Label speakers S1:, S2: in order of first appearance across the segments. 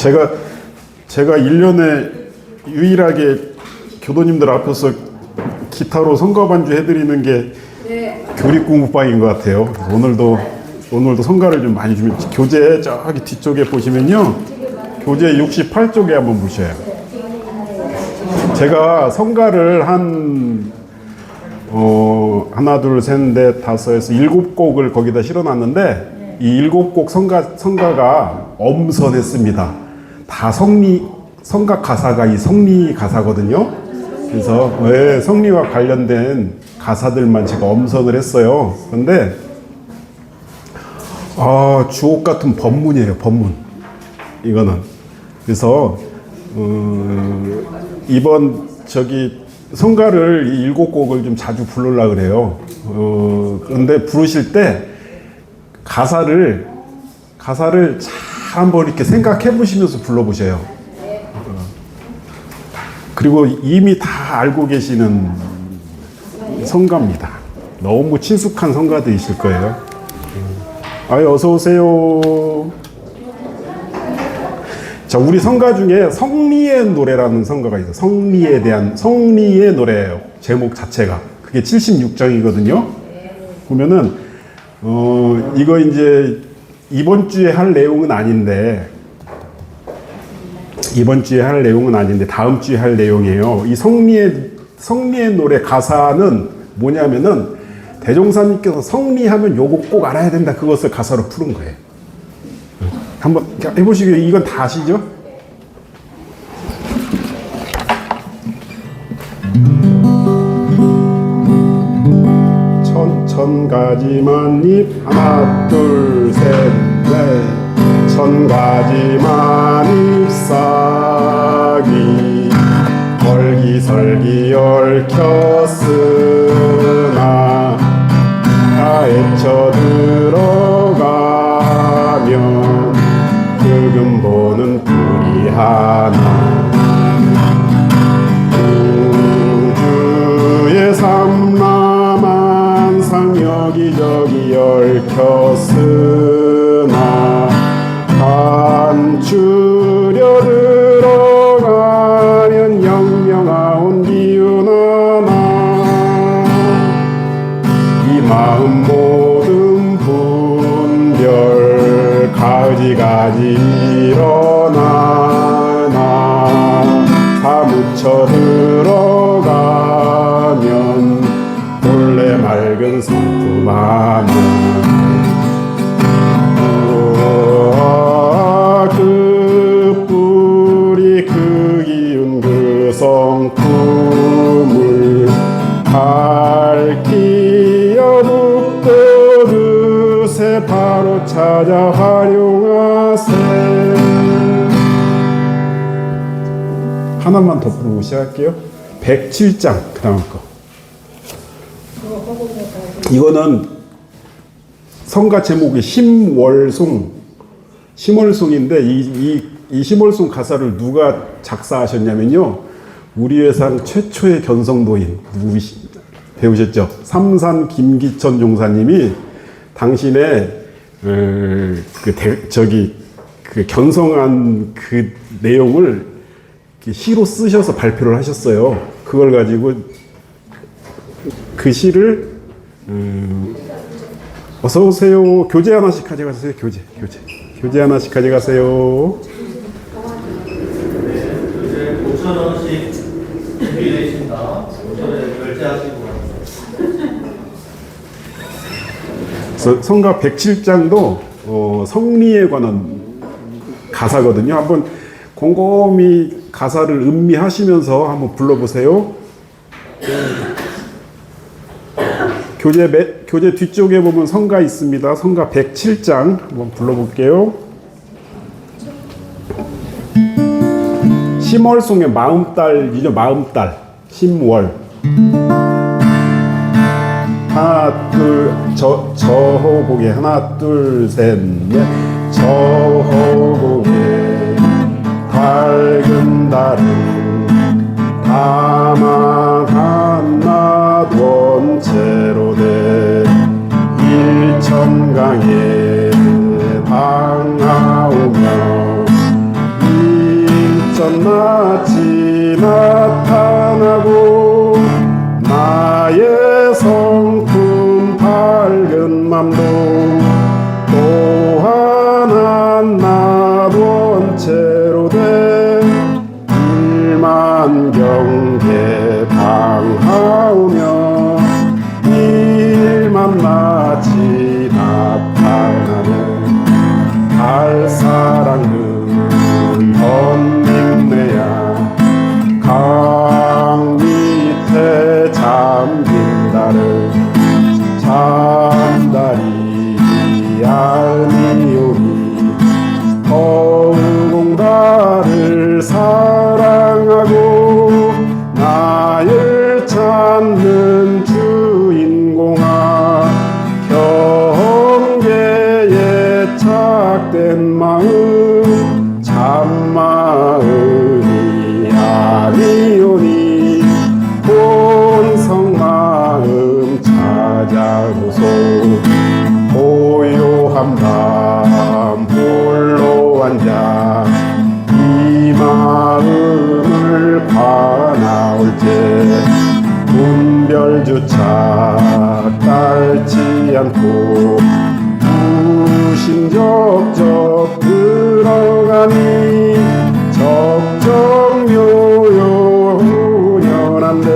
S1: 제가 1년에 유일하게 교도님들 앞에서 기타로 성가 반주 해드리는 게 교리공부방인 것 같아요. 오늘도 성가를 좀 많이 주면, 교재 저기 뒤쪽에 보시면요, 교재 68쪽에 한번 보셔요. 제가 성가를 하나, 둘, 셋, 넷, 다섯에서 7곡을 거기다 실어놨는데, 이 7곡 성가가 엄선했습니다. 다 성가 가사가 이 성리 가사거든요. 그래서 성리와 관련된 가사들만 제가 엄선을 했어요. 그런데 주옥 같은 법문이에요, 법문. 이거는. 그래서 이번 성가를 이 7곡을 좀 자주 부르려고 그래요. 그런데 부르실 때 가사를 잘 한번 이렇게 생각해 보시면서 불러보세요. 그리고 이미 다 알고 계시는 성가입니다. 너무 친숙한 성가들이실 거예요. 어서 오세요. 자, 우리 성가 중에 성리의 노래라는 성가가 있어요. 성리의 노래예요. 제목 자체가. 그게 76장이거든요. 보면은, 이거 이제 이번 주에 할 내용은 아닌데, 다음 주에 할 내용이에요. 이 성리의 노래 가사는 뭐냐면은, 대종사님께서 성리하면 요거 꼭 알아야 된다. 그것을 가사로 푸는 거예요. 한번 해보시고요. 이건 다 아시죠? 천가지만 잎 하나 둘 셋 넷 천가지만 잎사귀 얼기설기 얽혔으나 다 헤쳐 들어가면 흙은 보는 불이 하나 우주의 삼라만상 여기저기 얽혔으나 감추려 들어가면 영영아온 기운 하나 이 마음 모든 분별 가지가지 일어나나 사무쳐 들어가면 본래 맑은 성품 하나 그 뿌리 그 기운 그 성품을 밝히어 북돋으세 바로 찾아 활용하세. 하나만 더 부르고 시작할게요. 107장 그 다음 거. 이거는 성가 제목이 심월송인데 이 심월송 가사를 누가 작사하셨냐면요, 우리 회상 최초의 견성도인 배우셨죠? 삼산 김기천 종사님이 당신의 견성한 그 내용을 시로 쓰셔서 발표를 하셨어요. 그걸 가지고 그 시를 어서 오세요. 교재 하나씩 가져가세요. 교재 하나씩 가져가세요.
S2: 네, 5,000원씩 준비되어 있습니다. 5,000원에 결제하시고
S1: 성가 107장도 성리에 관한 가사거든요. 한번 곰곰이 가사를 음미하시면서 한번 불러보세요. 교재 뒤쪽에 보면 성가 있습니다. 성가 107장 한번 불러볼게요. 심월송의 마음달이죠. 마음달. 심월. 하나 둘 저호곡에 하나 둘 셋 넷 저호곡에 밝은 달은 다만 하나 원체로 된 일천강에 방하오며 맘도 또 하나 놔둔 채로 된 일만 경계 방하오며 일만 마치 나타나는 달사랑은 헌님네야 강 밑에 잠긴 달을 잠달이 아니오니 더욱 나를 사랑하고 나를 찾는 주인공아 경계에 착된 마음 참마음이 아니오니 본성 마음 찾아오소 고요한 밤 홀로 앉아 이 마음을 관하올 때 분별조차 깔지 않고 무심적적 들어가니 적정묘요 훈연한데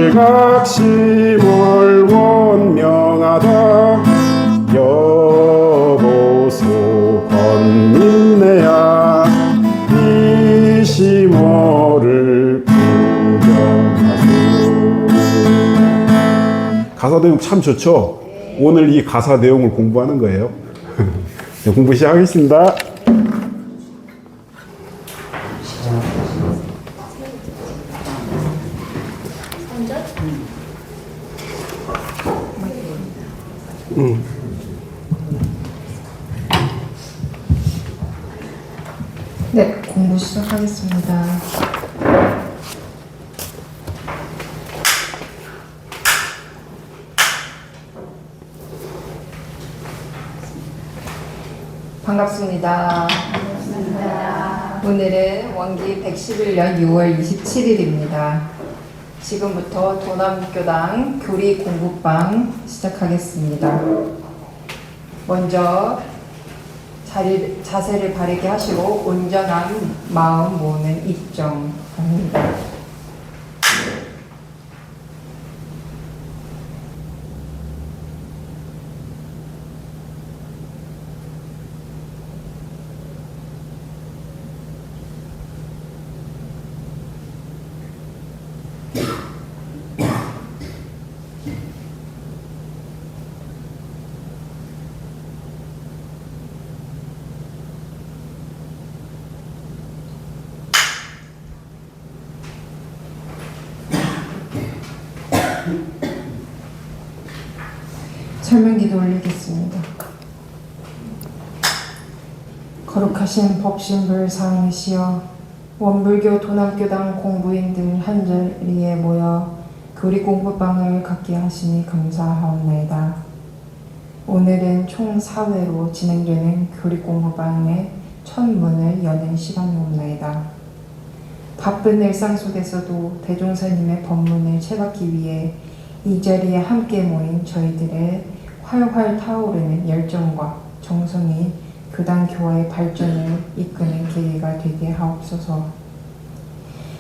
S1: 일각심을 원명하다 여보소 건민네야 이 심어를 구경하소. 가사 내용 참 좋죠? 오늘 이 가사 내용을 공부하는 거예요. 네, 공부 시작하겠습니다.
S3: 네, 공부 시작하겠습니다. 반갑습니다. 오늘은 원기 111년 6월 27일입니다. 지금부터 도남교당 교리 공부방 시작하겠습니다. 먼저 자세를 바르게 하시고 온전한 마음 모으는 입정합니다. 설명기도 올리겠습니다. 거룩하신 법신불 사항이시여 원불교 도남교당 공부인들 한자리에 모여 교리 공부방을 갖게 하시니 감사하옵나이다. 오늘은 총 4회로 진행되는 교리 공부방의 첫 문을 여는 시간이옵나이다. 바쁜 일상 속에서도 대종사님의 법문을 채받기 위해 이 자리에 함께 모인 저희들의 활활 타오르는 열정과 정성이 교단 교화의 발전을 이끄는 계기가 되게 하옵소서.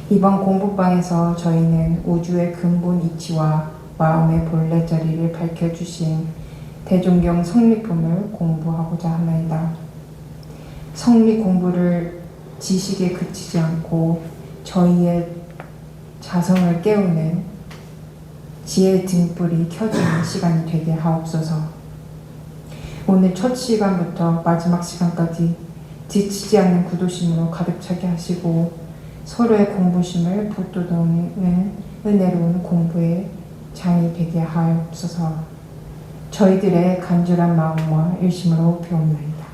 S3: 이번 공부방에서 저희는 우주의 근본 이치와 마음의 본래 자리를 밝혀주신 대종경 성리품을 공부하고자 하나이다. 성리 공부를 지식에 그치지 않고 저희의 자성을 깨우는 지혜 등불이 켜지는 시간이 되게 하옵소서. 오늘 첫 시간부터 마지막 시간까지 지치지 않는 구도심으로 가득 차게 하시고 서로의 공부심을 북돋우는 은혜로운 공부의 장이 되게 하옵소서. 저희들의 간절한 마음과 일심으로 비옵나이다.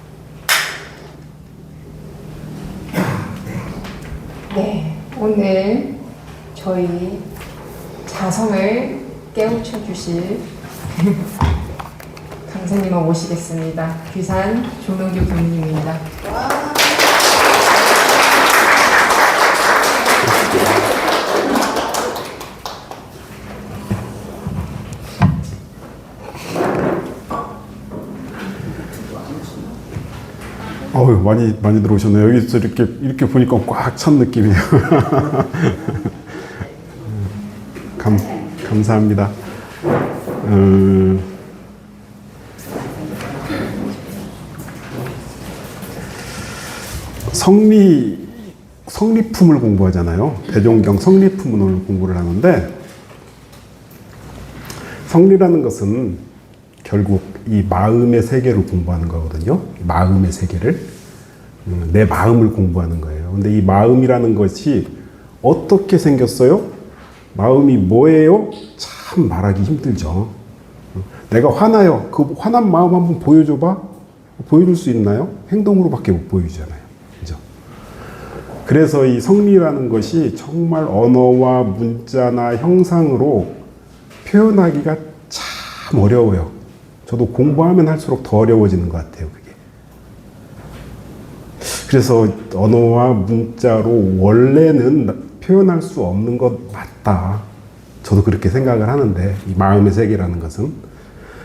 S3: 네, 오늘 저희 자성을 깨우쳐 주실 강사님을 모시겠습니다. 귀산 조명규 교수님입니다.
S1: 어우, 많이 들어오셨네요. 여기서 이렇게 보니까 꽉 찬 느낌이에요. 감사합니다. 성리품을 공부하잖아요. 대종경 성리품을 공부를 하는데, 성리라는 것은 결국 이 마음의 세계를 공부하는 거거든요. 마음의 세계를. 내 마음을 공부하는 거예요. 근데 이 마음이라는 것이 어떻게 생겼어요? 마음이 뭐예요? 참 말하기 힘들죠. 내가 화나요. 그 화난 마음 한번 보여줘봐. 보여줄 수 있나요? 행동으로밖에 못 보여주잖아요. 그죠? 그래서 이 성리라는 것이 정말 언어와 문자나 형상으로 표현하기가 참 어려워요. 저도 공부하면 할수록 더 어려워지는 것 같아요, 그게. 그래서 언어와 문자로 원래는 표현할 수 없는 것 맞다. 저도 그렇게 생각을 하는데, 이 마음의 세계라는 것은.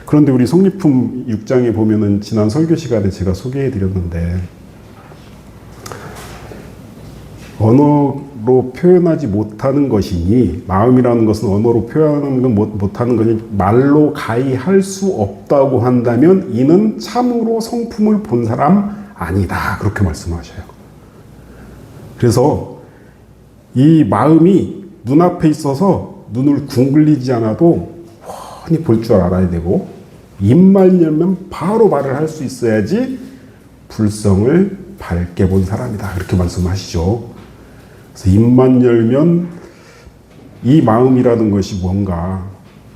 S1: 그런데 우리 성리품 6장에 보면은 지난 설교 시간에 제가 소개해 드렸는데, 언어로 표현하지 못하는 것이니, 마음이라는 것은 언어로 표현하는 건 못하는 거니, 말로 가히 할 수 없다고 한다면 이는 참으로 성품을 본 사람 아니다. 그렇게 말씀하셔요. 그래서 이 마음이 눈앞에 있어서 눈을 굼글리지 않아도 훤히 볼 줄 알아야 되고, 입만 열면 바로 말을 할 수 있어야지 불성을 밝게 본 사람이다. 그렇게 말씀하시죠. 그래서 입만 열면 이 마음이라는 것이 뭔가,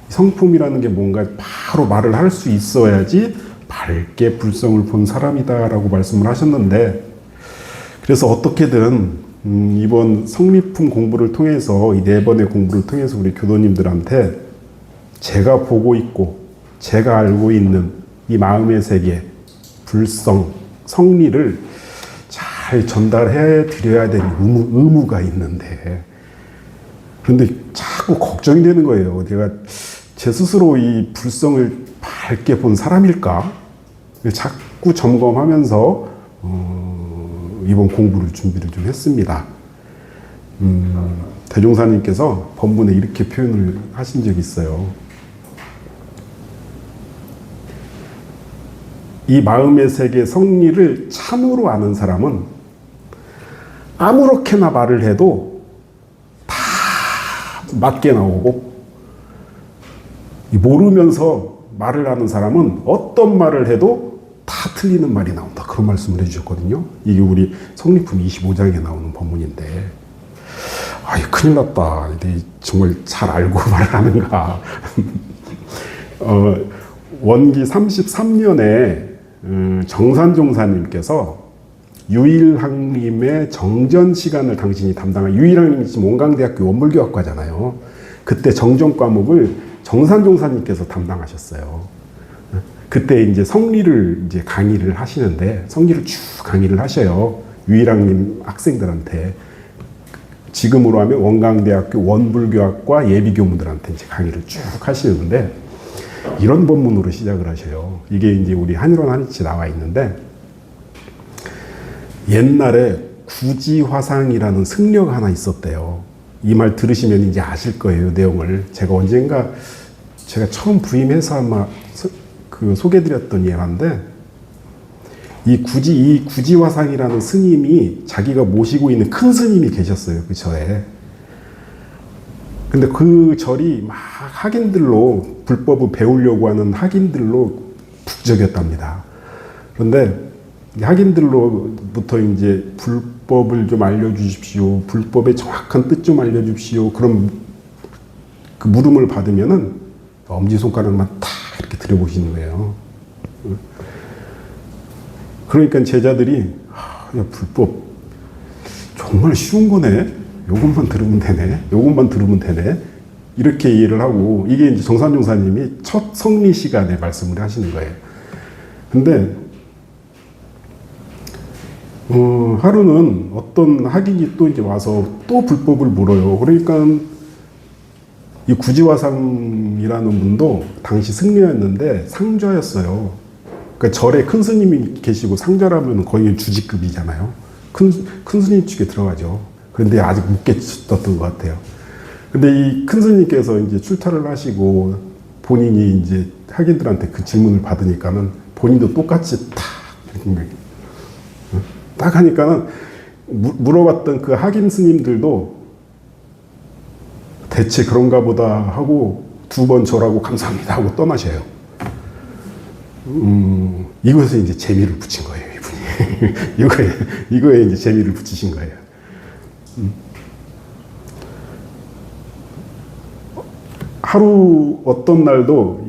S1: 성품이라는 게 뭔가 바로 말을 할 수 있어야지 밝게 불성을 본 사람이다 라고 말씀을 하셨는데, 그래서 어떻게든 이번 성리품 공부를 통해서, 이 4번의 공부를 통해서 우리 교도님들한테 제가 보고 있고 제가 알고 있는 이 마음의 세계, 불성, 성리를 잘 전달해 드려야 되는 의무가 있는데, 그런데 자꾸 걱정이 되는 거예요. 내가 제 스스로 이 불성을 밝게 본 사람일까? 자꾸 점검하면서 이번 공부를 준비를 좀 했습니다. 대종사님께서 본문에 이렇게 표현을 하신 적이 있어요. 이 마음의 세계 성리를 참으로 아는 사람은 아무렇게나 말을 해도 다 맞게 나오고, 모르면서 말을 하는 사람은 어떤 말을 해도 다 틀리는 말이 나온다. 그런 말씀을 해주셨거든요. 이게 우리 성리품 25장에 나오는 본문인데, 아이, 큰일 났다. 정말 잘 알고 말을 하는가. 원기 33년에 정산종사님께서 유일학님의 정전 시간을 당신이 담당한, 유일학님이 지금 원광대학교 원불교학과잖아요. 그때 정전 과목을 정산종사님께서 담당하셨어요. 그때 이제 성리를 이제 강의를 하시는데, 성리를 쭉 강의를 하셔요. 유일학님 학생들한테. 지금으로 하면 원광대학교 원불교학과 예비교무들한테 이제 강의를 쭉 하시는데, 이런 본문으로 시작을 하셔요. 이게 이제 우리 한일원 한이치 나와 있는데, 옛날에 구지화상이라는 승려가 하나 있었대요. 이 말 들으시면 이제 아실 거예요, 내용을. 제가 언젠가, 제가 처음 부임해서 아마 소개드렸던 예화인데, 이 구지화상이라는 스님이 자기가 모시고 있는 큰 스님이 계셨어요, 그 절에. 근데 그 절이 막 학인들로, 불법을 배우려고 하는 학인들로 북적였답니다. 그런데 학인들로부터 이제 불법을 좀 알려주십시오, 불법의 정확한 뜻 좀 알려주십시오, 그런 그 물음을 받으면은 엄지손가락만 탁 이렇게 들여보시는 거예요. 그러니까 제자들이, 야, 불법 정말 쉬운 거네, 요것만 들으면 되네, 요것만 들으면 되네, 이렇게 이해를 하고, 이게 이제 정산종사님이 첫 성리 시간에 말씀을 하시는 거예요. 근데 하루는 어떤 학인이 또 이제 와서 또 불법을 물어요. 그러니까 이 구지화상이라는 분도 당시 승려였는데 상좌였어요. 그러니까 절에 큰 스님이 계시고 상절하면 거의 주지급이잖아요. 큰 스님 측에 들어가죠. 그런데 아직 못 계셨던 것 같아요. 근데 이 큰 스님께서 이제 출타를 하시고 본인이 이제 학인들한테 그 질문을 받으니까는 본인도 똑같이 딱 하니까는 물어봤던 그 학인 스님들도 대체 그런가 보다 하고 2번 절하고 감사합니다 하고 떠나셔요. 이것에 이제 재미를 붙인 거예요, 이분이. 이거에 이제 재미를 붙이신 거예요. 하루 어떤 날도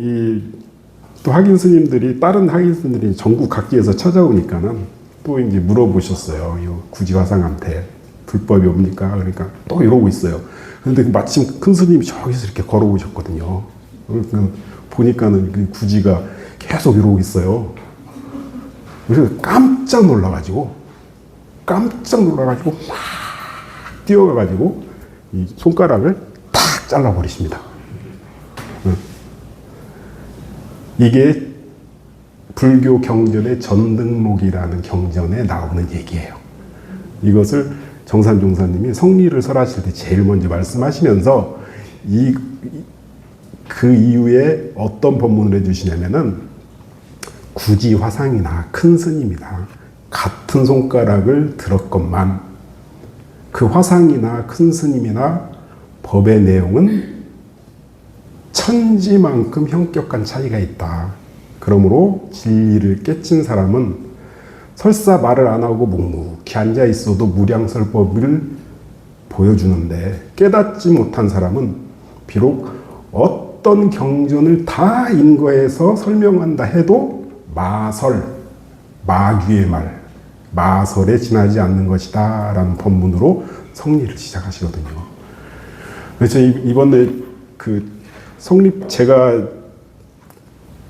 S1: 또 학인 스님들이 다른 학인 스님들이 전국 각지에서 찾아오니까는 또 이제 물어보셨어요. 이 구지화상한테 불법이 옵니까? 그러니까 또 이러고 있어요. 그런데 마침 큰 스님이 저기서 이렇게 걸어오셨거든요. 그러니까 보니까는 그 구지가 계속 이러고 있어요. 그래서 깜짝 놀라가지고 막 뛰어가가지고 이 손가락을 탁 잘라버리십니다. 이게 불교 경전의 전등록이라는 경전에 나오는 얘기예요. 이것을 정산 종사님이 성리를 설하실 때 제일 먼저 말씀하시면서 그 이후에 어떤 법문을 해주시냐면은 굳이 화상이나 큰 스님이나 같은 손가락을 들었건만 그 화상이나 큰 스님이나 법의 내용은 천지만큼 현격한 차이가 있다. 그러므로 진리를 깨친 사람은 설사 말을 안 하고 묵묵히 앉아 있어도 무량설법을 보여주는데 깨닫지 못한 사람은 비록 어떤 경전을 다 인거해서 설명한다 해도 마귀의 말, 마설에 지나지 않는 것이다 라는 법문으로 성리를 시작하시거든요. 그래서 이번에 제가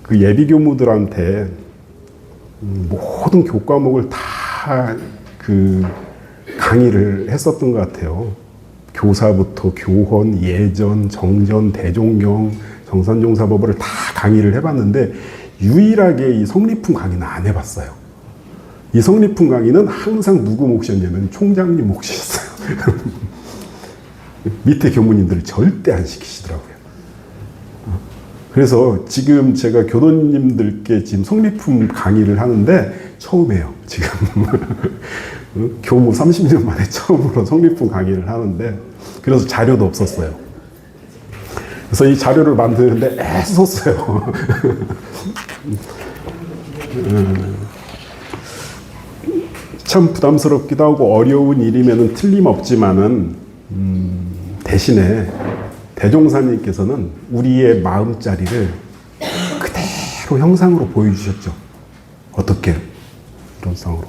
S1: 그 예비 교무들한테 모든 교과목을 다 강의를 했었던 것 같아요. 교사부터 교헌, 예전, 정전, 대종경, 정산종사법을 다 강의를 해봤는데 유일하게 이 성리품 강의는 안 해봤어요. 이 성리품 강의는 항상 누구 몫이었냐면 총장님 몫이었어요. 밑에 교무님들을 절대 안 시키시더라고요. 그래서 지금 제가 교도님들께 지금 성리품 강의를 하는데 처음이에요, 지금. 교무 30년 만에 처음으로 성리품 강의를 하는데, 그래서 자료도 없었어요. 그래서 이 자료를 만드는데 애썼어요. 참 부담스럽기도 하고 어려운 일이면 틀림없지만은, 대신에 대종사님께서는 우리의 마음자리를 그대로 형상으로 보여주셨죠. 어떻게? 이런 상으로.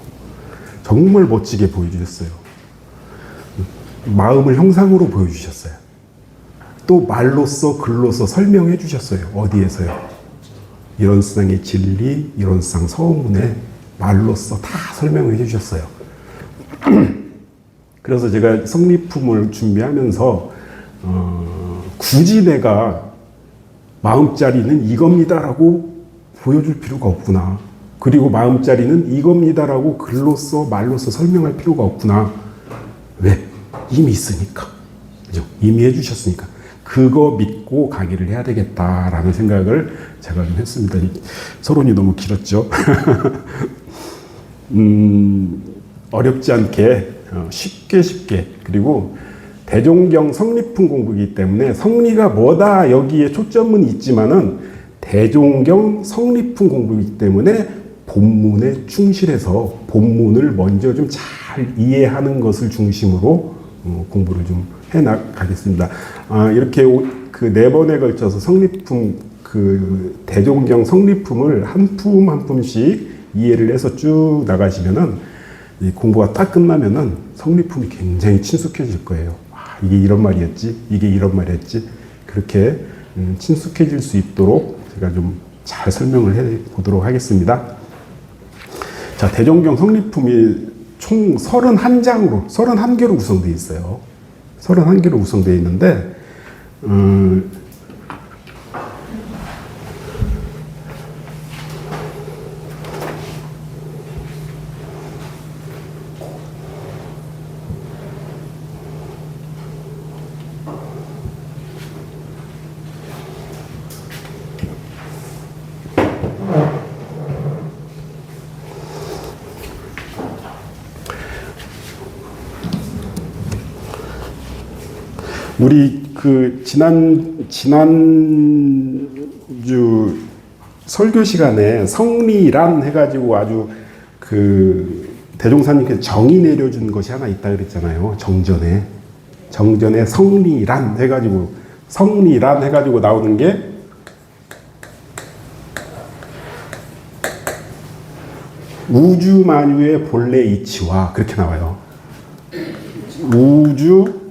S1: 정말 멋지게 보여주셨어요. 마음을 형상으로 보여주셨어요. 또 말로써 글로써 설명해 주셨어요. 어디에서요? 이런 세상의 진리, 이런 세상 서문에 말로써 다 설명해 주셨어요. 그래서 제가 성리품을 준비하면서 굳이 내가 마음자리는 이겁니다라고 보여줄 필요가 없구나. 그리고 마음자리는 이겁니다라고 글로써 말로써 설명할 필요가 없구나. 왜? 이미 있으니까. 그죠? 이미 해주셨으니까. 그거 믿고 강의를 해야 되겠다라는 생각을 제가 좀 했습니다. 서론이 너무 길었죠. 어렵지 않게 쉽게 그리고 대종경 성리품 공부이기 때문에 성리가 뭐다 여기에 초점은 있지만은 대종경 성리품 공부이기 때문에 본문에 충실해서 본문을 먼저 좀 잘 이해하는 것을 중심으로 공부를 좀 해나가겠습니다. 이렇게 그 4번에 걸쳐서 성리품 대종경 성리품을 한 품 한 품씩 이해를 해서 쭉 나가시면은 이 공부가 딱 끝나면은 성리품이 굉장히 친숙해질 거예요. 이게 이런 말이었지, 이게 이런 말이었지. 그렇게 친숙해질 수 있도록 제가 좀 잘 설명을 해 보도록 하겠습니다. 자, 대종경 성리품이 총 31장으로, 31개로 구성되어 있어요. 31개로 구성되어 있는데, 우리 그 지난주 설교 시간에 성리란 해가지고 아주 그 대종사님께서 정의 내려준 것이 하나 있다 그랬잖아요. 정전에 성리란 해가지고 나오는 게 우주 만유의 본래 이치와 그렇게 나와요. 우주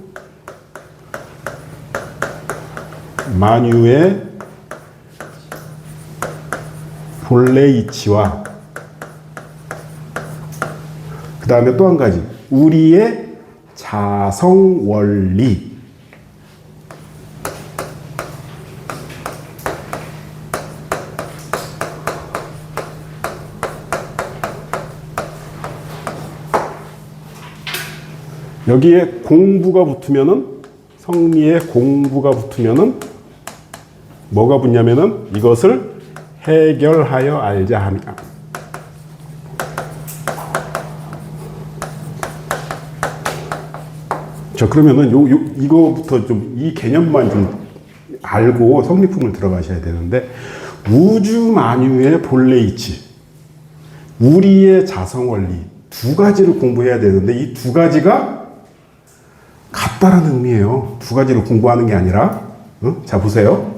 S1: 만유의 본래 이치와 그 다음에 또 한 가지 우리의 자성 원리. 여기에 공부가 붙으면은 성리에 공부가 붙으면은 뭐가 붙냐면은 이것을 해결하여 알자 함이. 자, 그러면은 이거부터 좀 이 개념만 좀 알고 성리품을 들어가셔야 되는데, 우주 만유의 본래 이치, 우리의 자성 원리 두 가지를 공부해야 되는데 이 두 가지가 같다라는 의미예요. 두 가지를 공부하는 게 아니라, 자 보세요.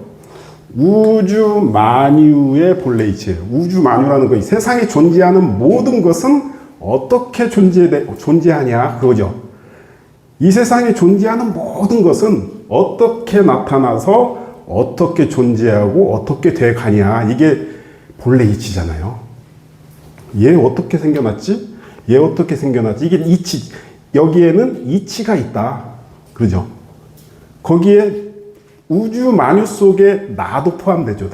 S1: 우주 만유의 본래 이치예요. 우주 만유라는 거, 세상에 존재하는 모든 것은 어떻게 존재하냐 그거죠. 이 세상에 존재하는 모든 것은 어떻게 나타나서 어떻게 존재하고 어떻게 돼 가냐, 이게 본래 이치잖아요. 얘 어떻게 생겨났지? 얘 어떻게 생겨났지? 이게 이치, 여기에는 이치가 있다. 그러죠? 거기에 우주 만유 속에 나도 포함되죠.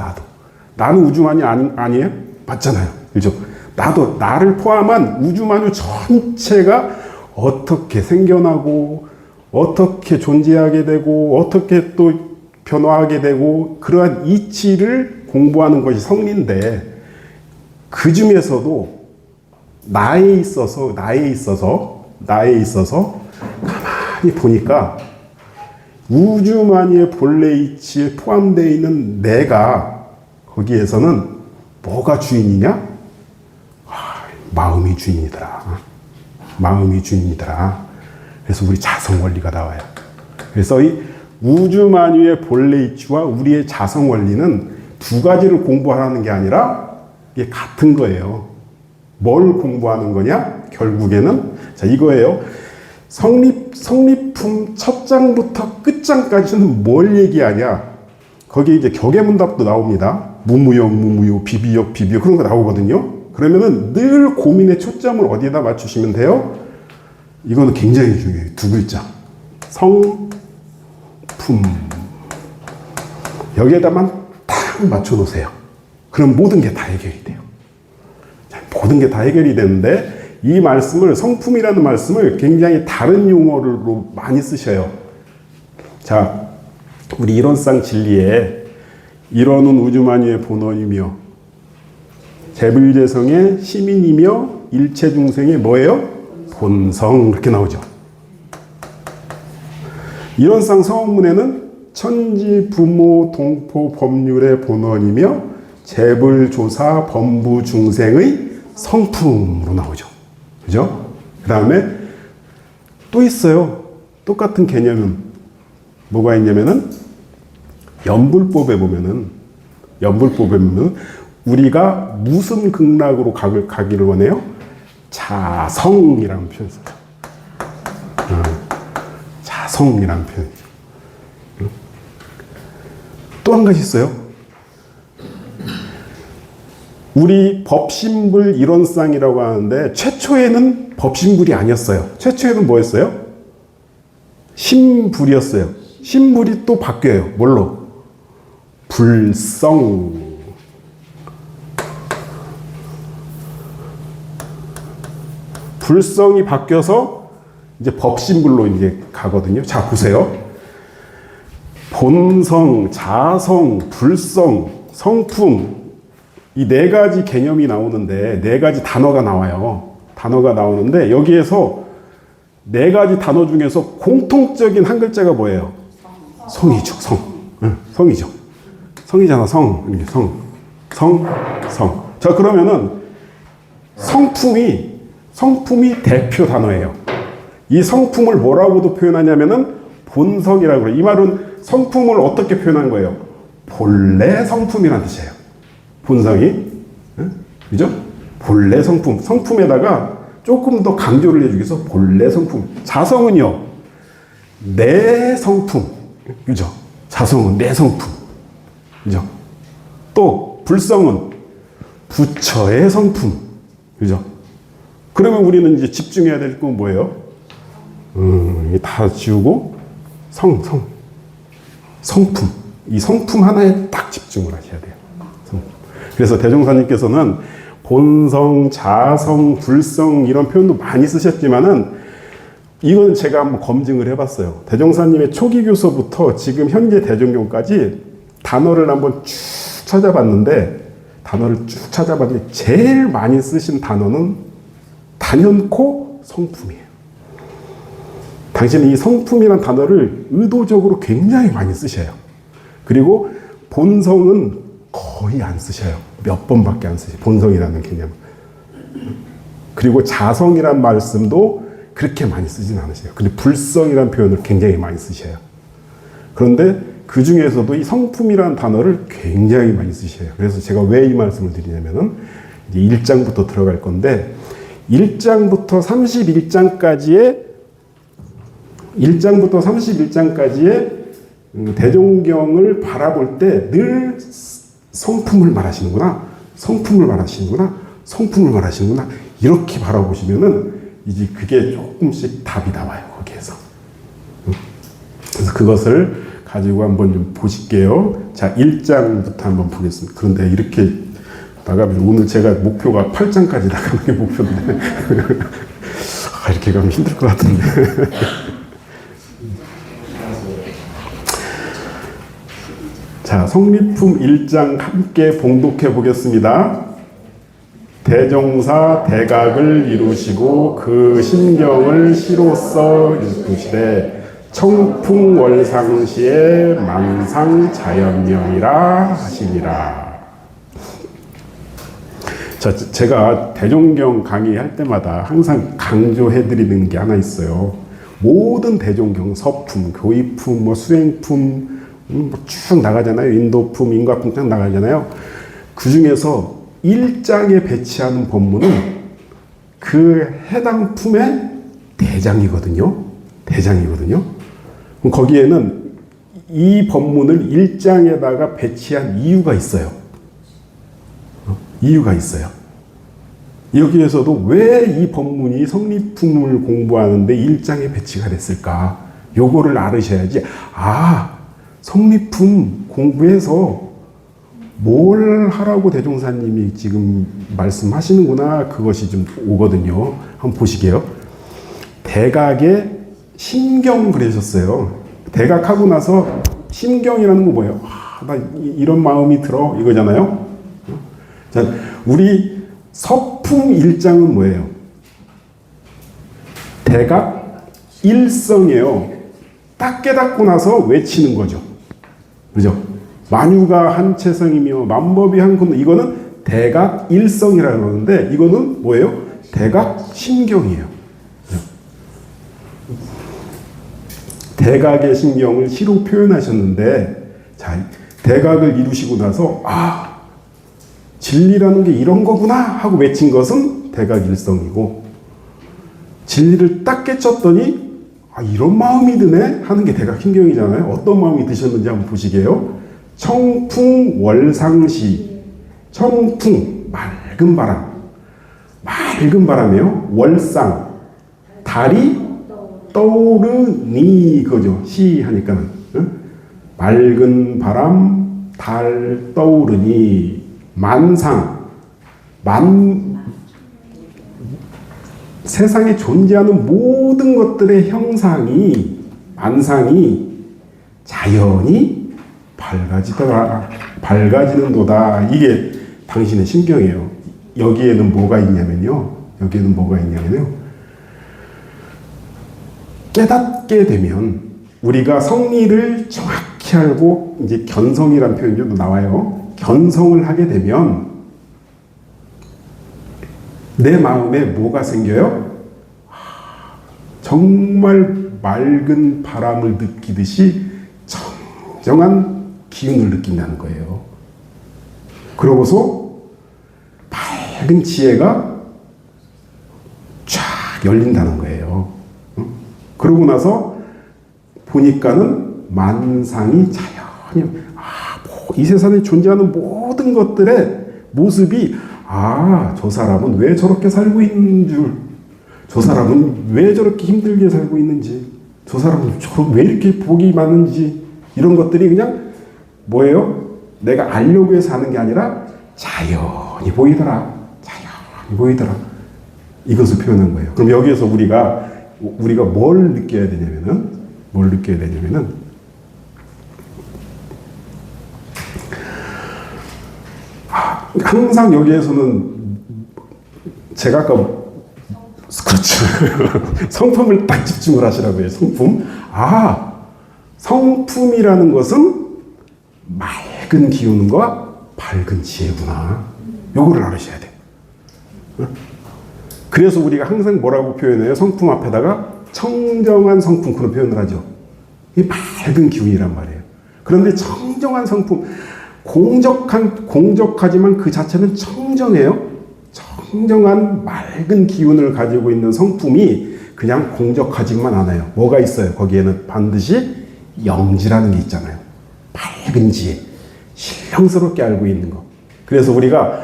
S1: 나는 우주 만유 아니에요? 맞잖아요. 그죠? 나를 포함한 우주 만유 전체가 어떻게 생겨나고 어떻게 존재하게 되고 어떻게 또 변화하게 되고, 그러한 이치를 공부하는 것이 성리인데, 그 중에서도 나에 있어서 가만히 보니까 우주 만유의 본래 이치에 포함되어 있는 내가, 거기에서는 뭐가 주인이냐? 마음이 주인이더라. 그래서 우리 자성 원리가 나와요. 그래서 이 우주 만유의 본래 이치와 우리의 자성 원리는 두 가지를 공부하라는 게 아니라 이게 같은 거예요. 뭘 공부하는 거냐? 결국에는 자 이거예요. 성리품 첫 장부터 끝장까지는 뭘 얘기하냐? 거기 이제 격의문답도 나옵니다. 무무역, 비비역 그런 거 나오거든요. 그러면은 늘 고민의 초점을 어디에다 맞추시면 돼요? 이거는 굉장히 중요해요. 두 글자. 성품. 여기에다만 딱 맞춰 놓으세요. 그럼 모든 게 다 해결이 돼요. 모든 게 다 해결이 되는데, 이 말씀을, 성품이라는 말씀을 굉장히 다른 용어로 많이 쓰셔요. 자, 우리 이론상 진리에 이론은 우주만유의 본원이며 재불재성의 시민이며 일체 중생의 뭐예요? 본성, 이렇게 나오죠. 이론상 성문에는 천지 부모 동포 법률의 본원이며 재불조사 범부 중생의 성품으로 나오죠. 그죠? 그 다음에 또 있어요. 똑같은 개념은 뭐가 있냐면은 연불법에 보면은 우리가 무슨 극락으로 가기를 원해요? 자성이라는 표현을 써요. 자성이라는 표현이죠. 또 한 가지 있어요. 우리 법신불 이론상이라고 하는데, 최초에는 법신불이 아니었어요. 최초에는 뭐였어요? 신불이었어요. 신불이 또 바뀌어요. 뭘로? 불성. 불성이 바뀌어서 이제 법신불로 이제 가거든요. 자, 보세요. 본성, 자성, 불성, 성품, 이 네 가지 개념이 나오는데 네 가지 단어가 나와요. 단어가 나오는데 여기에서 네 가지 단어 중에서 공통적인 한 글자가 뭐예요? 성이죠. 성. 응, 성이죠. 성이잖아. 성. 이렇게 성. 성. 자, 그러면은 성품이 대표 단어예요. 이 성품을 뭐라고도 표현하냐면은 본성이라고 그래요. 이 말은 성품을 어떻게 표현한 거예요? 본래 성품이라는 뜻이에요. 본성이. 응? 그죠? 본래 성품. 성품에다가 조금 더 강조를 해주기 위해서 본래 성품. 자성은요, 내 성품. 그죠? 자성은 내 성품. 그죠? 또, 불성은 부처의 성품. 그죠? 그러면 우리는 이제 집중해야 될 건 뭐예요? 다 지우고, 성품. 이 성품 하나에 딱 집중을 하셔야 돼요. 성품. 그래서 대종사님께서는 본성, 자성, 불성 이런 표현도 많이 쓰셨지만은 이건 제가 한번 검증을 해봤어요. 대종사님의 초기 교서부터 지금 현재 대종경까지 단어를 한번 쭉 찾아봤는데 제일 많이 쓰신 단어는 단연코 성품이에요. 당신은 이 성품이라는 단어를 의도적으로 굉장히 많이 쓰셔요. 그리고 본성은 거의 안 쓰셔요. 몇 번밖에 안 쓰셔요. 본성이라는 개념. 그리고 자성이란 말씀도 그렇게 많이 쓰진 않으세요. 근데 불성이라는 표현을 굉장히 많이 쓰셔요. 그런데 그 중에서도 이 성품이라는 단어를 굉장히 많이 쓰셔요. 그래서 제가 왜 이 말씀을 드리냐면은 이제 1장부터 들어갈 건데 1장부터 31장까지의 대종경을 바라볼 때 늘 성품을 말하시는구나. 이렇게 바라보시면은 이제 그게 조금씩 답이 나와요. 거기에서. 그래서 그것을 가지고 한번 좀 보실게요. 자, 1장부터 한번 보겠습니다. 그런데 이렇게 나가면 오늘 제가 목표가 8장까지 나가는 게 목표인데 이렇게 가면 힘들 것 같은데. 자, 성리품 1장 함께 봉독해 보겠습니다. 대종사 대각을 이루시고 그 심경을 시로써 읽으시되 청풍월상시에 망상자연명이라 하시니라. 자, 제가 대종경 강의할 때마다 항상 강조해드리는 게 하나 있어요. 모든 대종경, 서품, 교의품, 수행품 쭉 나가잖아요. 인도품, 인과품 쭉 나가잖아요. 그 중에서 1장에 배치하는 법문은 그 해당 품의 대장이거든요. 그럼 거기에는 이 법문을 1장에다가 배치한 이유가 있어요. 여기에서도 왜 이 법문이 성리품을 공부하는데 1장에 배치가 됐을까? 요거를 알으셔야지. 성리품 공부해서 뭘 하라고 대종사님이 지금 말씀하시는구나. 그것이 좀 오거든요. 한번 보시게요. 대각에 심경 그러셨어요. 대각하고 나서 심경이라는 거 뭐예요? 나 이런 마음이 들어 이거잖아요. 자, 우리 서품 1장은 뭐예요? 대각 일성이에요. 딱 깨닫고 나서 외치는 거죠. 그죠? 만유가 한체성이며 만법이 한군, 이거는 대각 일성이라고 그러는데 이거는 뭐예요? 대각 심경이에요. 대각의 심경을 시로 표현하셨는데, 자, 대각을 이루시고 나서 진리라는 게 이런 거구나 하고 외친 것은 대각 일성이고, 진리를 딱 깨쳤더니 이런 마음이 드네 하는 게 대각 심경이잖아요. 어떤 마음이 드셨는지 한번 보시게요. 청풍월상시. 청풍, 맑은 바람이에요. 월상, 달이 떠오르니, 그죠? 시 하니까는. 맑은 바람, 달 떠오르니, 만상, 세상에 존재하는 모든 것들의 형상이, 만상이 자연히 밝아지는도다. 이게 당신의 신경이에요. 여기에는 뭐가 있냐면요. 여기에는 뭐가 있냐면요. 깨닫게 되면 우리가 성리를 정확히 알고 이제 견성이라는 표현도 나와요. 견성을 하게 되면 내 마음에 뭐가 생겨요? 정말 맑은 바람을 느끼듯이 정정한 기운을 느낀다는 거예요. 그러고서 밝은 지혜가 쫙 열린다는 거예요. 그러고 나서 보니까는 만상이 자연히 이 세상에 존재하는 모든 것들의 모습이 저 사람은 왜 저렇게 살고 있는 줄, 저 사람은 왜 저렇게 힘들게 살고 있는지, 저 사람은 왜 이렇게 복이 많은지, 이런 것들이 그냥 뭐예요? 내가 알려고 해서 하는 게 아니라 자연히 보이더라. 자연히 보이더라. 이것을 표현한 거예요. 그럼 여기에서 우리가 뭘 느껴야 되냐면은 항상 여기에서는 제가 아까 그렇죠. 성품을 딱 집중을 하시라고 해요. 성품. 성품이라는 것은 맑은 기운과 밝은 지혜구나. 요거를 알으셔야 돼요. 그래서 우리가 항상 뭐라고 표현해요? 성품 앞에다가 청정한 성품, 그런 표현을 하죠. 이 맑은 기운이란 말이에요. 그런데 청정한 성품, 공적하지만 그 자체는 청정해요. 청정한 맑은 기운을 가지고 있는 성품이 그냥 공적하지만 않아요. 뭐가 있어요? 거기에는 반드시 영지라는 게 있잖아요. 밝은 지혜, 신령스럽게 알고 있는 거. 그래서 우리가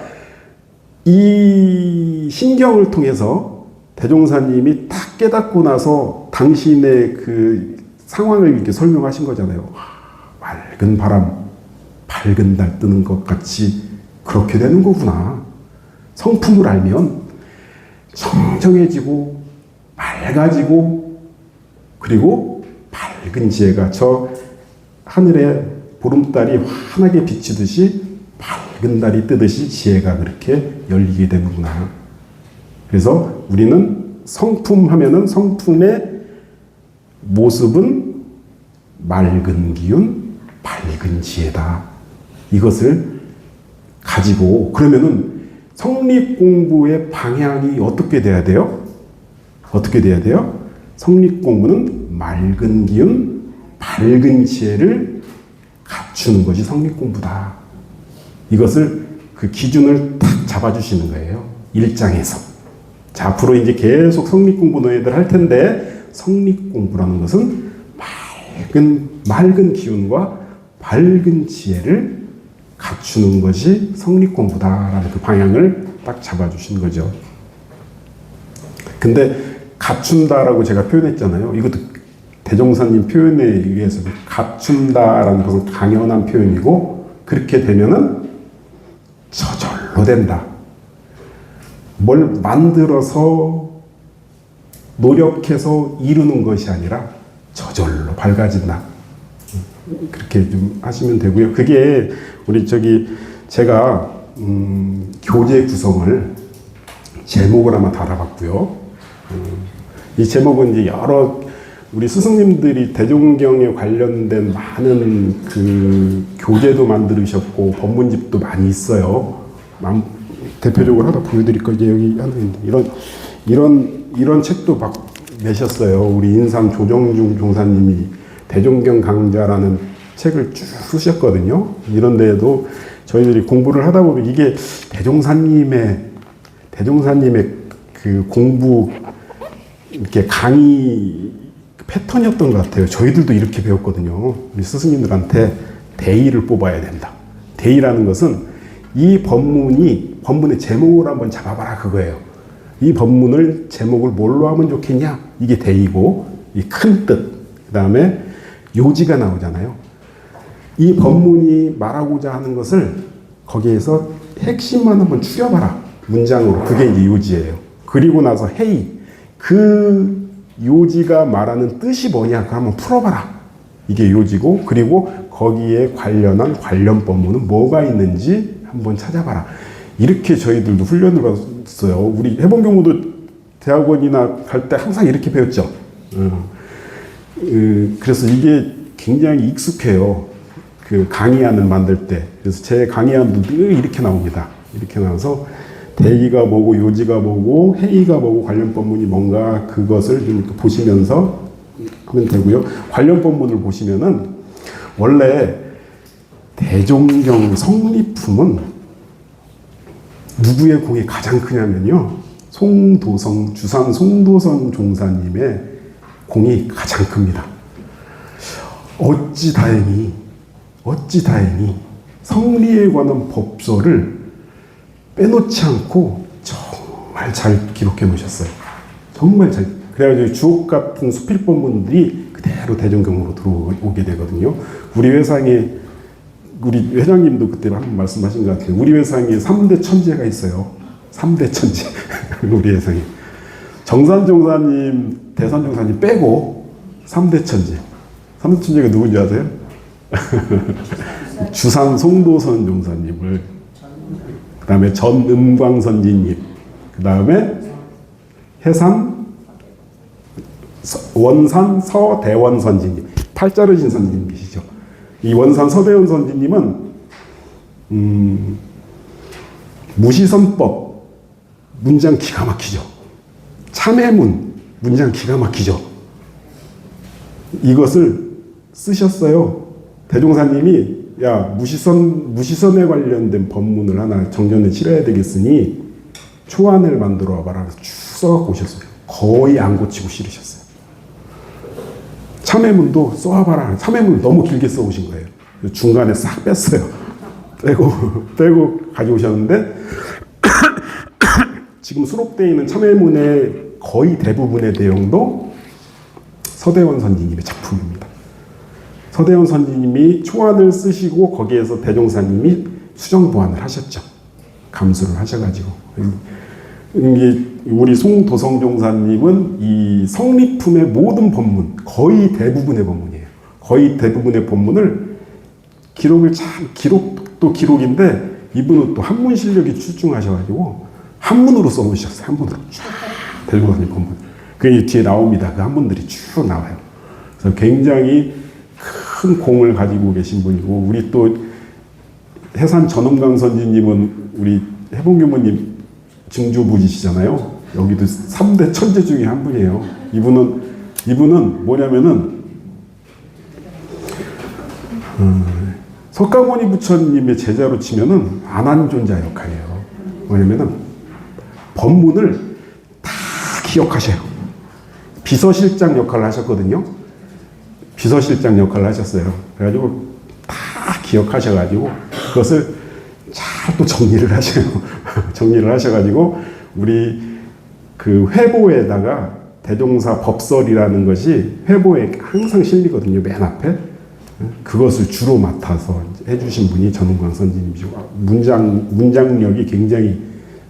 S1: 이 신경을 통해서 대종사님이 딱 깨닫고 나서 당신의 그 상황을 이렇게 설명하신 거잖아요. 맑은 바람, 밝은 달 뜨는 것 같이 그렇게 되는 거구나. 성품을 알면 청정해지고 맑아지고 그리고 밝은 지혜가 저 하늘에 보름달이 환하게 비치듯이 밝은 달이 뜨듯이 지혜가 그렇게 열리게 되는구나. 그래서 우리는 성품 하면은 성품의 모습은 맑은 기운, 밝은 지혜다. 이것을 가지고 그러면은 성립 공부의 방향이 어떻게 돼야 돼요? 어떻게 돼야 돼요? 성립 공부는 맑은 기운, 밝은 지혜를 갖추는 것이 성립 공부다. 이것을 그 기준을 딱 잡아주시는 거예요. 1장에서. 자, 앞으로 이제 계속 성립 공부 너희들 할 텐데 성립 공부라는 것은 맑은 기운과 밝은 지혜를 갖추는 것이 성립 공부다라는 그 방향을 딱 잡아주신 거죠. 근데 갖춘다라고 제가 표현했잖아요. 이것도 대종사님 표현에 의해서 갖춘다라는 것은 강연한 표현이고 그렇게 되면은 저절로 된다. 뭘 만들어서 노력해서 이루는 것이 아니라 저절로 밝아진다. 그렇게 좀 하시면 되고요. 그게 우리 제가 교재 구성을 제목을 아마 달아봤고요. 이 제목은 이제 여러 우리 스승님들이 대종경에 관련된 많은 그 교재도 만들으셨고 법문집도 많이 있어요. 대표적으로 하나 보여드릴 거 이제 여기 하나 있는데 이런 책도 막 내셨어요. 우리 인삼 조정중 종사님이 대종경 강좌라는 책을 쭉 쓰셨거든요. 이런 데에도 저희들이 공부를 하다 보면 이게 대종사님의 그 공부 이렇게 강의 패턴이었던 것 같아요. 저희들도 이렇게 배웠거든요. 우리 스승님들한테 대의를 뽑아야 된다. 대의라는 것은 이 법문의 제목을 한번 잡아봐라 그거예요. 이 법문을 제목을 뭘로 하면 좋겠냐? 이게 대의고 이 큰 뜻, 그 다음에 요지가 나오잖아요. 이 법문이 말하고자 하는 것을 거기에서 핵심만 한번 추려봐라. 문장으로. 그게 이제 요지예요. 그리고 나서 해의. 그 요지가 말하는 뜻이 뭐냐? 그걸 한번 풀어봐라. 이게 요지고, 그리고 거기에 관련한 관련 법문은 뭐가 있는지 한번 찾아봐라. 이렇게 저희들도 훈련을 받았어요. 우리 해본 경우도 대학원이나 갈 때 항상 이렇게 배웠죠. 그래서 이게 굉장히 익숙해요. 그 강의안을 만들 때. 그래서 제 강의안도 늘 이렇게 나옵니다. 이렇게 나와서 대의가 뭐고 요지가 뭐고 해의가 뭐고 관련 법문이 뭔가 그것을 좀 보시면서 하면 되고요. 관련 법문을 보시면은 원래 대종경 성리품은 누구의 공이 가장 크냐면요. 송도성, 주산 송도성 종사님의 공이 가장 큽니다. 어찌 다행히 성리에 관한 법서를 빼놓지 않고 정말 잘 기록해 놓으셨어요. 정말 잘. 그래가지고 주옥 같은 수필법문들이 그대로 대종경으로 들어오게 되거든요. 우리 회상에, 우리 회장님도 그때 한번 말씀하신 것 같아요. 우리 회상에 3대 천재가 있어요. 3대 천재. 우리 회상에. 정산 종사님, 대산 종사님 빼고 3대 천재. 3대 천재가 누군지 아세요? 주산 송도선 종사님을, 그 다음에 전음광 선지님, 그 다음에 해산 원산 서대원 선지님, 팔자르신 선지님이시죠. 이 원산 서대원 선지님은 무시선법 문장 기가 막히죠. 참회문 문장 기가 막히죠. 이것을 쓰셨어요. 대종사님이 야 무시선에 관련된 법문을 하나 정전에 치러야 되겠으니 초안을 만들어 와봐라. 쭉 써갖고 오셨어요. 거의 안 고치고 싫으셨어요. 참회문도 써와봐라. 참회문을 너무 길게 써오신 거예요. 중간에 싹 뺐어요. 빼고 가져오셨는데 지금 수록되어 있는 참회문의 거의 대부분의 내용도 서대원 선지님의 작품입니다. 서대원 선지님이 초안을 쓰시고 거기에서 대종사님이 수정 보완을 하셨죠. 감수를 하셔가지고. 우리 송도성종사님은 이 성리품의 모든 법문, 거의 대부분의 법문이에요. 거의 대부분의 법문을 기록도 기록인데 이분은 또 한문 실력이 출중하셔가지고 한문으로 써놓으셨어요. 한문으로 쭉 대종사님 법문. 그게 뒤에 나옵니다. 그 한문들이 쭉 나와요. 그래서 굉장히 큰 공을 가지고 계신 분이고, 우리 또 해산 전음강 선지님은 우리 해봉교모님 증조부지시잖아요. 여기도 3대 천재 중에 한 분이에요. 이분은 뭐냐면은 석가모니 부처님의 제자로 치면은 안한존자 역할이에요. 뭐냐면은 법문을 다 기억하셔요. 비서실장 역할을 하셨거든요. 비서실장 역할을 하셨어요. 그래가지고 다 기억하셔가지고 그것을 잘 또 정리를 하셔요. 정리를 하셔가지고 우리 그 회보에다가 대종사 법설이라는 것이 회보에 항상 실리거든요. 맨 앞에. 그것을 주로 맡아서 해주신 분이 전웅광 선지님이시고 문장력이 굉장히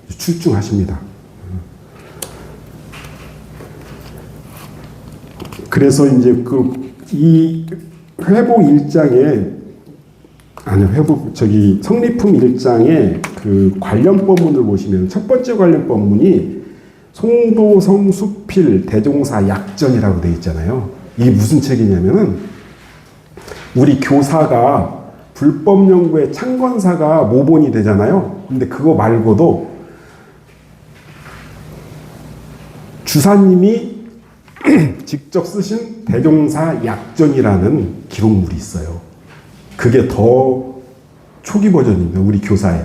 S1: 출중하십니다. 그래서 이제 이 회보 1장에 성리품 1장에 그 관련 법문을 보시면 첫 번째 관련 법문이 송도성 수필 대종사 약전이라고 되어 있잖아요. 이게 무슨 책이냐면은 우리 교사가 불법 연구의 창건사가 모본이 되잖아요. 근데 그거 말고도 주사님이 직접 쓰신 대종사 약전이라는 기록물이 있어요. 그게 더 초기 버전입니다. 우리 교사에.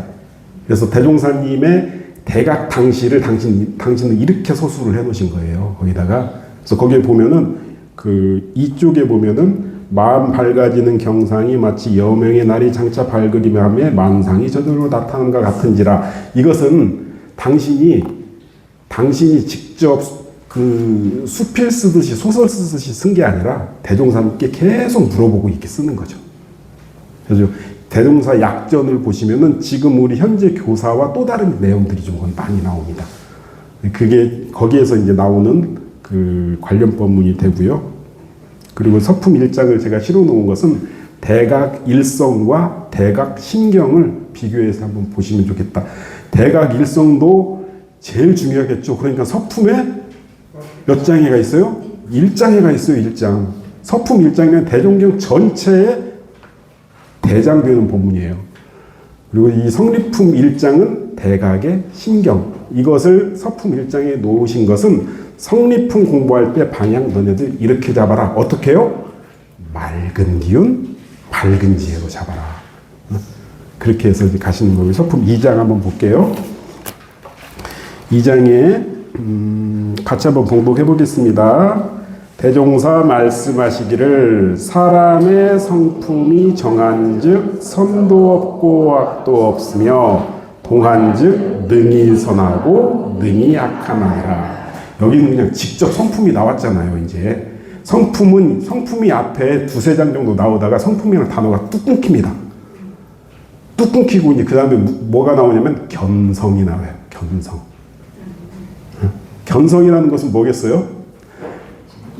S1: 그래서 대종사님의 대각 당시를 당신은 이렇게 서술을 해놓으신 거예요. 거기다가. 그래서 거기에 보면은 이쪽에 보면은 마음 밝아지는 경상이 마치 여명의 날이 장차 밝으리며 만상이 저절로 나타나는 것 같은지라. 이것은 당신이 직접 그 수필 쓰듯이 소설 쓰듯이 쓴 게 아니라 대종사님께 계속 물어보고 이렇게 쓰는 거죠. 그래서 대종사 약전을 보시면은 지금 우리 현재 교사와 또 다른 내용들이 좀 많이 나옵니다. 그게 거기에서 이제 나오는 그 관련 법문이 되고요. 그리고 서품 1장을 제가 실어 놓은 것은 대각 일성과 대각 심경을 비교해서 한번 보시면 좋겠다. 대각 일성도 제일 중요하겠죠. 그러니까 서품에 몇 장애가 있어요? 1장애가 있어요. 1장. 서품 1장이면 대종경 전체에 대장되는 본문이에요. 그리고 이 성리품 1장은 대각의 신경. 이것을 서품 1장에 놓으신 것은 성리품 공부할 때 방향 너네들 이렇게 잡아라. 어떻게 해요? 맑은 기운, 밝은 지혜로 잡아라. 그렇게 해서 이제 가시는 거고요. 서품 2장 한번 볼게요. 2장에 같이 한번 봉독해 보겠습니다. 대종사 말씀하시기를 사람의 성품이 정한즉 선도 없고 악도 없으며 동한즉 능히 선하고 능히 악하나니라. 여기는 그냥 직접 성품이 나왔잖아요. 이제 성품이 앞에 두세 장 정도 나오다가 성품이라는 단어가 뚝 끊깁니다. 뚝 끊기고 이제 그 다음에 뭐가 나오냐면 견성이 나와요. 견성. 견성이라는 것은 뭐겠어요?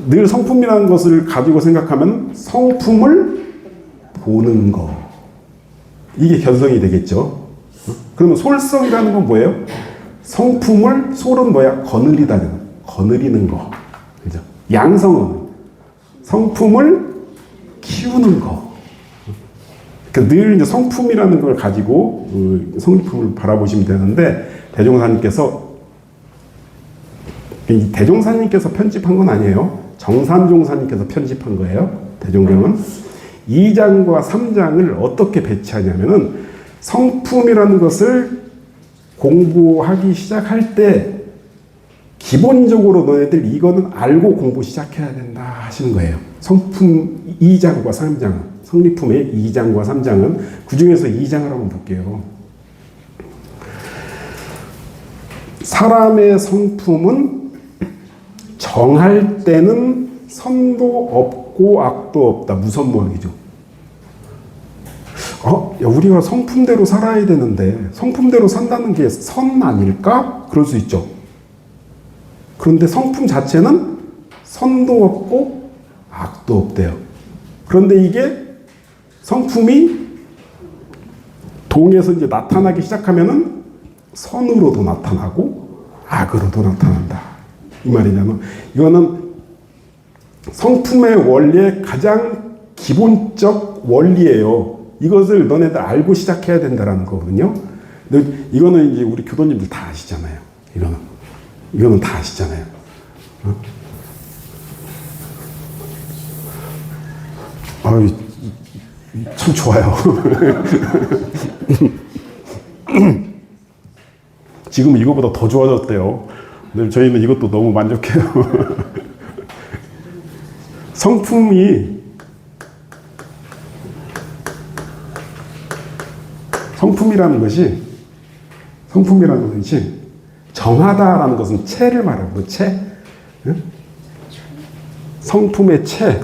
S1: 늘 성품이라는 것을 가지고 생각하면 성품을 보는 거. 이게 견성이 되겠죠. 그러면 솔성이라는 건 뭐예요? 성품을, 솔은 뭐야? 거느리다. 거느리는 거. 그죠? 양성은 성품을 키우는 거. 그러니까 늘 이제 성품이라는 걸 가지고 성리품을 바라보시면 되는데, 대종사님께서 편집한 건 아니에요. 정산종사님께서 편집한 거예요. 대종경은 2장과 3장을 어떻게 배치하냐면은 성품이라는 것을 공부하기 시작할 때 기본적으로 너희들 이거는 알고 공부 시작해야 된다 하시는 거예요. 성품 2장과 3장, 성리품의 2장과 3장은 그 중에서 2장을 한번 볼게요. 사람의 성품은 정할 때는 선도 없고 악도 없다. 무선무학이죠. 우리가 성품대로 살아야 되는데 성품대로 산다는 게 선 아닐까? 그럴 수 있죠. 그런데 성품 자체는 선도 없고 악도 없대요. 그런데 이게 성품이 동에서 이제 나타나기 시작하면은 선으로도 나타나고 악으로도 나타난다. 이 말이냐면 이거는 성품의 원리의 가장 기본적 원리예요. 이것을 너네들 알고 시작해야 된다라는 거거든요. 근데 이거는 이제 우리 교도님들 다 아시잖아요. 이거는 다 아시잖아요. 참 좋아요. 지금 이거보다 더 좋아졌대요. 근데 저희는 이것도 너무 만족해요. 성품이라는 것이 정하다라는 것은 체를 말하고 체, 성품의 체,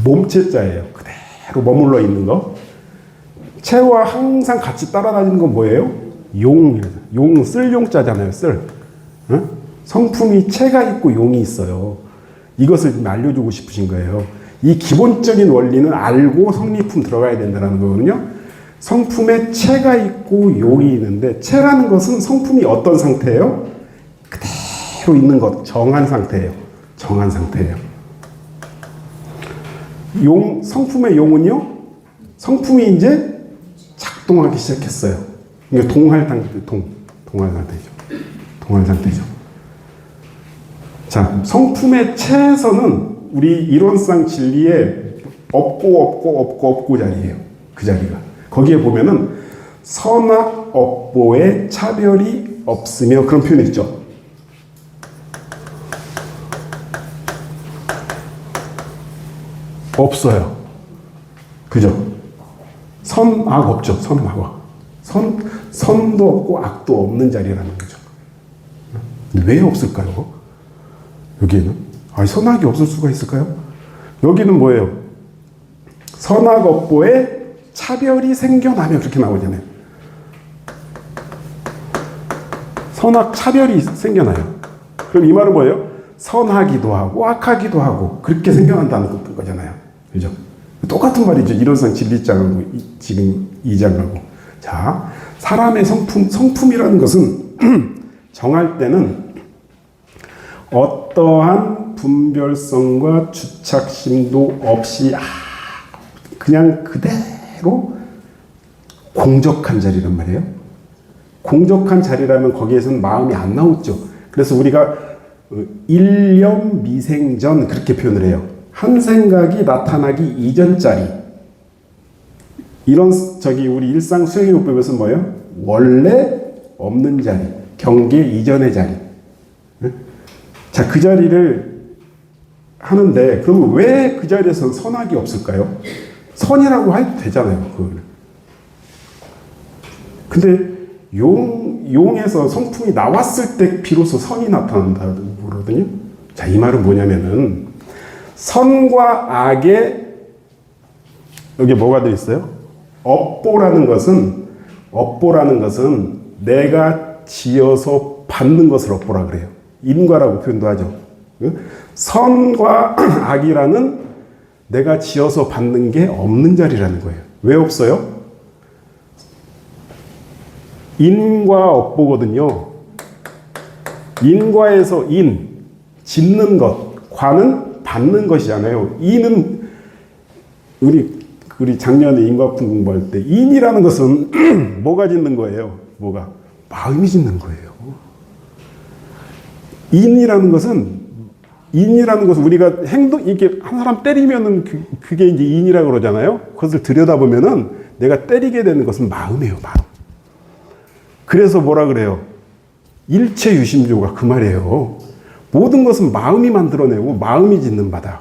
S1: 몸체자예요. 그대로 머물러 있는 거. 체와 항상 같이 따라다니는 건 뭐예요? 용, 쓸용자잖아요. 성품이 체가 있고 용이 있어요. 이것을 좀 알려주고 싶으신 거예요. 이 기본적인 원리는 알고 성리품 들어가야 된다는 거거든요. 성품에 체가 있고 용이 있는데, 체라는 것은 성품이 어떤 상태예요? 그대로 있는 것, 정한 상태예요. 성품의 용은요, 성품이 이제 작동하기 시작했어요. 이게 동할 상태죠. 자, 성품의 체에서는 우리 이론상 진리에 없고 자리예요. 그 자리가. 거기에 보면은 선악 업보에 차별이 없으며, 그런 표현이 있죠. 없어요. 그죠? 선악 없죠. 선도 없고 악도 없는 자리라는 거죠. 왜 없을까요? 여기에는? 선악이 없을 수가 있을까요? 여기는 뭐예요? 선악 업보에 차별이 생겨나면 그렇게 나오잖아요. 선악 차별이 생겨나요. 그럼 이 말은 뭐예요? 선하기도 하고 악하기도 하고 그렇게 생겨난다는 거잖아요. 그죠? 똑같은 말이죠. 이론상 진리장하고 지금 2장하고. 자, 사람의 성품이라는 것은 정할 때는 어떠한 분별성과 주착심도 없이 그냥 그대로 공적한 자리란 말이에요. 공적한 자리라면 거기에서는 마음이 안 나오죠. 그래서 우리가 일념미생전 그렇게 표현을 해요. 한 생각이 나타나기 이전 자리. 이런 우리 일상 수행요법에서는 뭐예요? 원래 없는 자리, 경계 이전의 자리. 자, 그 자리를 하는데 그러면 왜 그 자리에서 선악이 없을까요? 선이라고 해도 되잖아요. 그걸. 근데 용에서 성품이 나왔을 때 비로소 선이 나타난다고 그러거든요. 자, 이 말은 뭐냐면은 선과 악의 여기 뭐가 들어있어요? 업보라는 것은 내가 지어서 받는 것을 업보라 그래요. 인과라고 표현도 하죠. 선과 악이라는 내가 지어서 받는 게 없는 자리라는 거예요. 왜 없어요? 인과 업보거든요. 인과에서 짓는 것, 과는 받는 것이잖아요. 인은 우리 작년에 인과품 공부할 때 인이라는 것은 뭐가 짓는 거예요? 뭐가? 마음이 짓는 거예요. 인이라는 것은 우리가 이렇게 한 사람 때리면은 그게 이제 인이라고 그러잖아요. 그것을 들여다보면은 내가 때리게 되는 것은 마음이에요, 마음. 그래서 뭐라 그래요? 일체 유심조가 그 말이에요. 모든 것은 마음이 만들어내고 마음이 짓는 바다.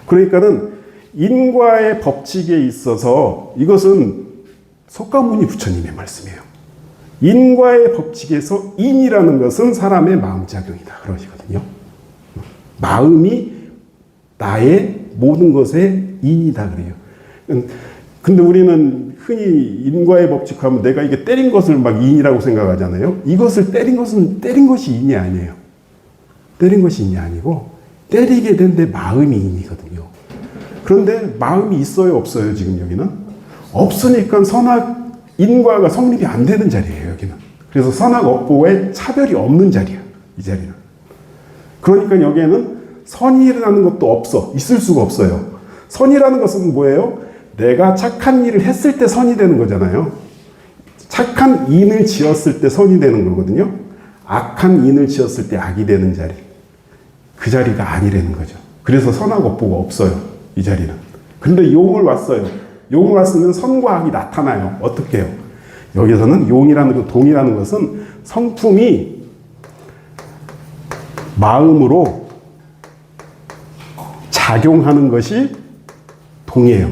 S1: 그러니까는 인과의 법칙에 있어서 이것은 석가모니 부처님의 말씀이에요. 인과의 법칙에서 인이라는 것은 사람의 마음작용이다 그러시거든요. 마음이 나의 모든 것의 인이다 그래요. 근데 우리는 흔히 인과의 법칙하면 내가 이게 때린 것을 막 인이라고 생각하잖아요. 이것을 때린 것이 인이 아니에요. 때린 것이 인이 아니고 때리게 된 내 마음이 인이거든요. 그런데 마음이 있어요, 없어요? 지금 여기는 없으니까 선악 인과가 성립이 안 되는 자리예요, 여기는. 그래서 선악 업보에 차별이 없는 자리야, 이 자리는. 그러니까 여기에는 선이라는 것도 없어, 있을 수가 없어요. 선이라는 것은 뭐예요? 내가 착한 일을 했을 때 선이 되는 거잖아요. 착한 인을 지었을 때 선이 되는 거거든요. 악한 인을 지었을 때 악이 되는 자리. 그 자리가 아니라는 거죠. 그래서 선악 업보가 없어요, 이 자리는. 근데 용을 왔어요. 용을 왔으면 선과 악이 나타나요. 어떻게 해요? 여기서는 동이라는 것은 성품이 마음으로 작용하는 것이 동이에요.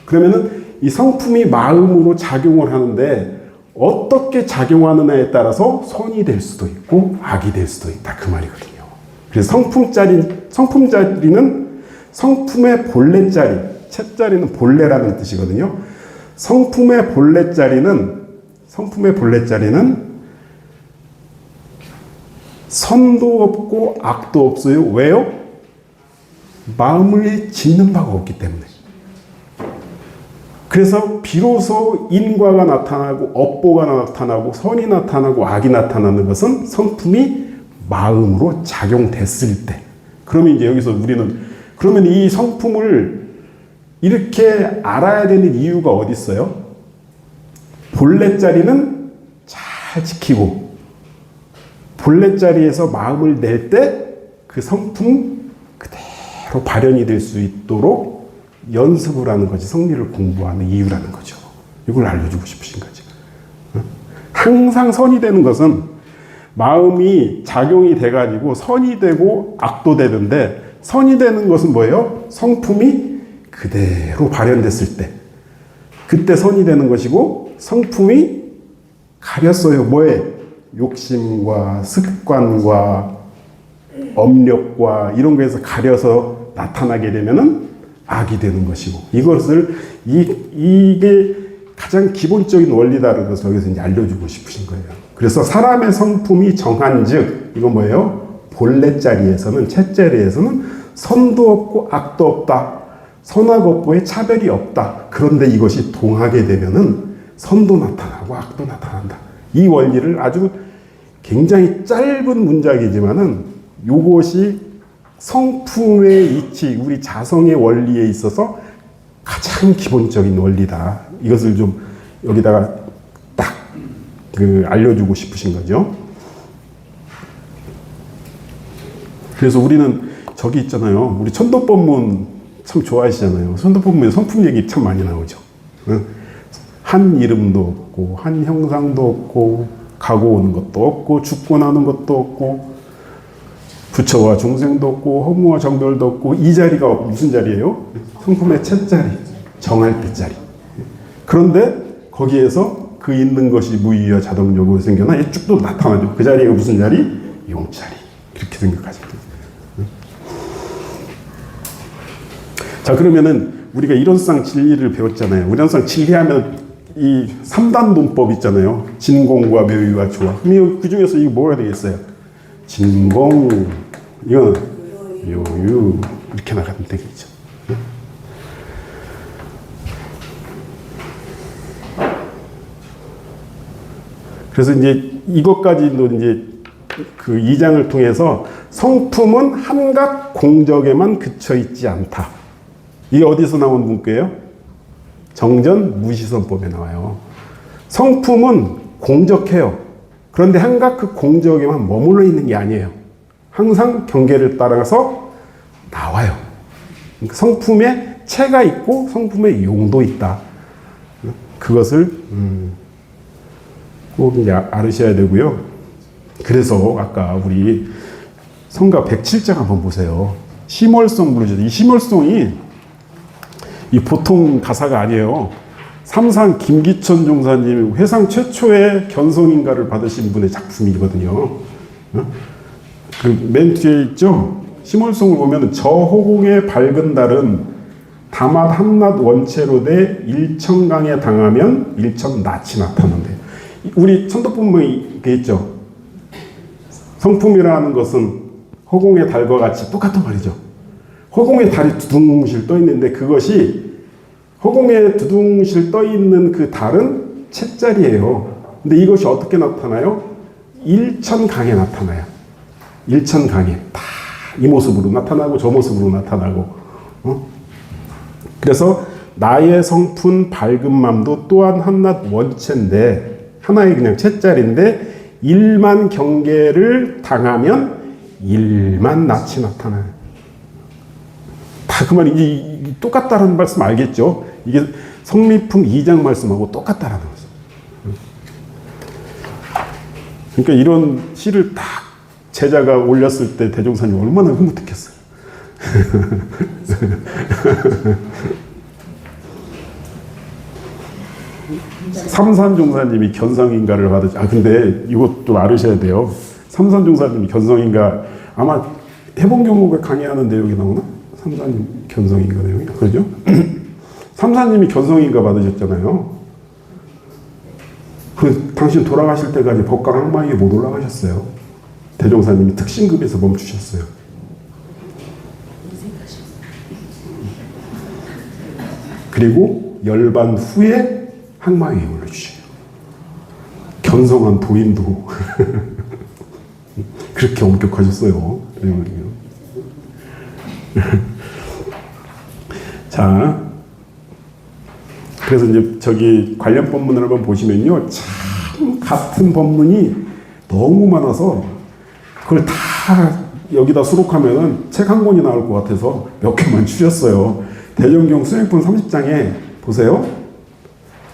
S1: 그러면은 이 성품이 마음으로 작용을 하는데 어떻게 작용하느냐에 따라서 선이 될 수도 있고 악이 될 수도 있다 그 말이거든요. 그래서 성품 자리는 성품의 본래 자리, 채자리는 본래라는 뜻이거든요. 성품의 본래 자리는 선도 없고 악도 없어요. 왜요? 마음을 짓는 바가 없기 때문에. 그래서 비로소 인과가 나타나고 업보가 나타나고 선이 나타나고 악이 나타나는 것은 성품이 마음으로 작용됐을 때. 그러면 이제 여기서 그러면 이 성품을 이렇게 알아야 되는 이유가 어디 있어요? 본래 자리는 잘 지키고 본래 자리에서 마음을 낼 때 그 성품 그대로 발현이 될 수 있도록 연습을 하는 것이 성리를 공부하는 이유라는 거죠. 이걸 알려주고 싶으신 거죠. 항상 선이 되는 것은 마음이 작용이 돼가지고 선이 되고 악도 되는데 선이 되는 것은 뭐예요? 성품이 그대로 발현됐을 때 그때 선이 되는 것이고 성품이 가렸어요. 뭐에? 욕심과 습관과 업력과 이런 거에서 가려서 나타나게 되면은 악이 되는 것이고 이게 가장 기본적인 원리다라는 것을 여기서 이제 알려주고 싶으신 거예요. 그래서 사람의 성품이 정한즉 이건 뭐예요? 본래 자리에서는 채자리에서는 선도 없고 악도 없다. 선악 업보에 차별이 없다. 그런데 이것이 동하게 되면은 선도 나타나고 악도 나타난다. 이 원리를 아주 굉장히 짧은 문장이지만은 요것이 성품의 이치, 우리 자성의 원리에 있어서 가장 기본적인 원리다. 이것을 좀 여기다가 딱 알려주고 싶으신 거죠. 그래서 우리는 저기 있잖아요. 우리 천도법문 참 좋아하시잖아요. 천도법문에 성품 얘기 참 많이 나오죠. 한 이름도 없고, 한 형상도 없고, 가고 오는 것도 없고, 죽고 나는 것도 없고, 부처와 중생도 없고, 허무와 정별도 없고, 이 자리가 무슨 자리예요? 성품의 채자리, 정할 때 자리. 그런데 거기에서 그 있는 것이 무의와 자동적으로 생겨나 쭉 또 나타나죠. 그 자리가 무슨 자리? 용자리. 이렇게 생각하시면 돼요. 자, 그러면은 우리가 이론상 진리를 배웠잖아요. 이론상 진리하면 이 3단 논법 있잖아요. 진공과 묘유와 조화. 그럼 그 중에서 이거 뭐가 되겠어요? 진공, 이거 묘유 이렇게 나가면 되겠죠. 그래서 이제 이것까지도 이제 그 2장을 통해서 성품은 한각 공적에만 그쳐 있지 않다. 이게 어디서 나온 문구예요? 정전 무시선법에 나와요. 성품은 공적해요. 그런데 한각 그 공적에만 머물러 있는 게 아니에요. 항상 경계를 따라서 나와요. 성품에 체가 있고 성품에 용도 있다. 그것을 꼭 이제 알으셔야 되고요. 그래서 아까 우리 성가 107장 한번 보세요. 심월송 부르죠. 이 심월송이 이 보통 가사가 아니에요. 삼산 김기천 종사님 회상 최초의 견성인가를 받으신 분의 작품이거든요. 그 맨 뒤에 있죠. 심월송을 보면 저 호공의 밝은 달은 다맛 한낮 원체로 돼 일천강에 당하면 일천낯이 나타난대. 우리 천도법문에 있죠. 성품이라는 것은 허공의 달과 같이 똑같은 말이죠. 허공에 달이 두둥실 떠 있는데 그것이 허공에 두둥실 떠 있는 그 달은 채자리예요. 근데 이것이 어떻게 나타나요? 일천강에 나타나요. 일천강에 다 이 모습으로 나타나고 저 모습으로 나타나고. 그래서 나의 성품 밝은 맘도 또한 한낱 원체인데 하나의 그냥 채자리인데 일만 경계를 당하면 일만 낯이 나타나요. 다 그 말이 이게 똑같다라는 말씀 알겠죠? 이게 성리품 2장 말씀하고 똑같다라는 거죠. 그러니까 이런 시를 딱 제자가 올렸을 때 대종사님 얼마나 흐뭇했겠어요. 삼산종사님이 견성인가를 받으시. 근데 이것도 알으셔야 돼요. 삼산종사님이 견성인가 아마 해봉경목에 강의하는 내용이 나오나? 삼사님 견성인가 내용이 그러죠? 삼사님이 견성인가 받으셨잖아요. 그 당신 돌아가실 때까지 법강 항마위에 못 올라가셨어요. 대종사님이 특신급에서 멈추셨어요. 그리고 열반 후에 항마위에 올려주셔요. 견성한 도인도 그렇게 엄격하셨어요. 자, 그래서 이제 저기 관련 법문을 한번 보시면요, 참 같은 법문이 너무 많아서 그걸 다 여기다 수록하면은 책 한 권이 나올 것 같아서 몇 개만 추렸어요. 대정경 수행품 30장에 보세요.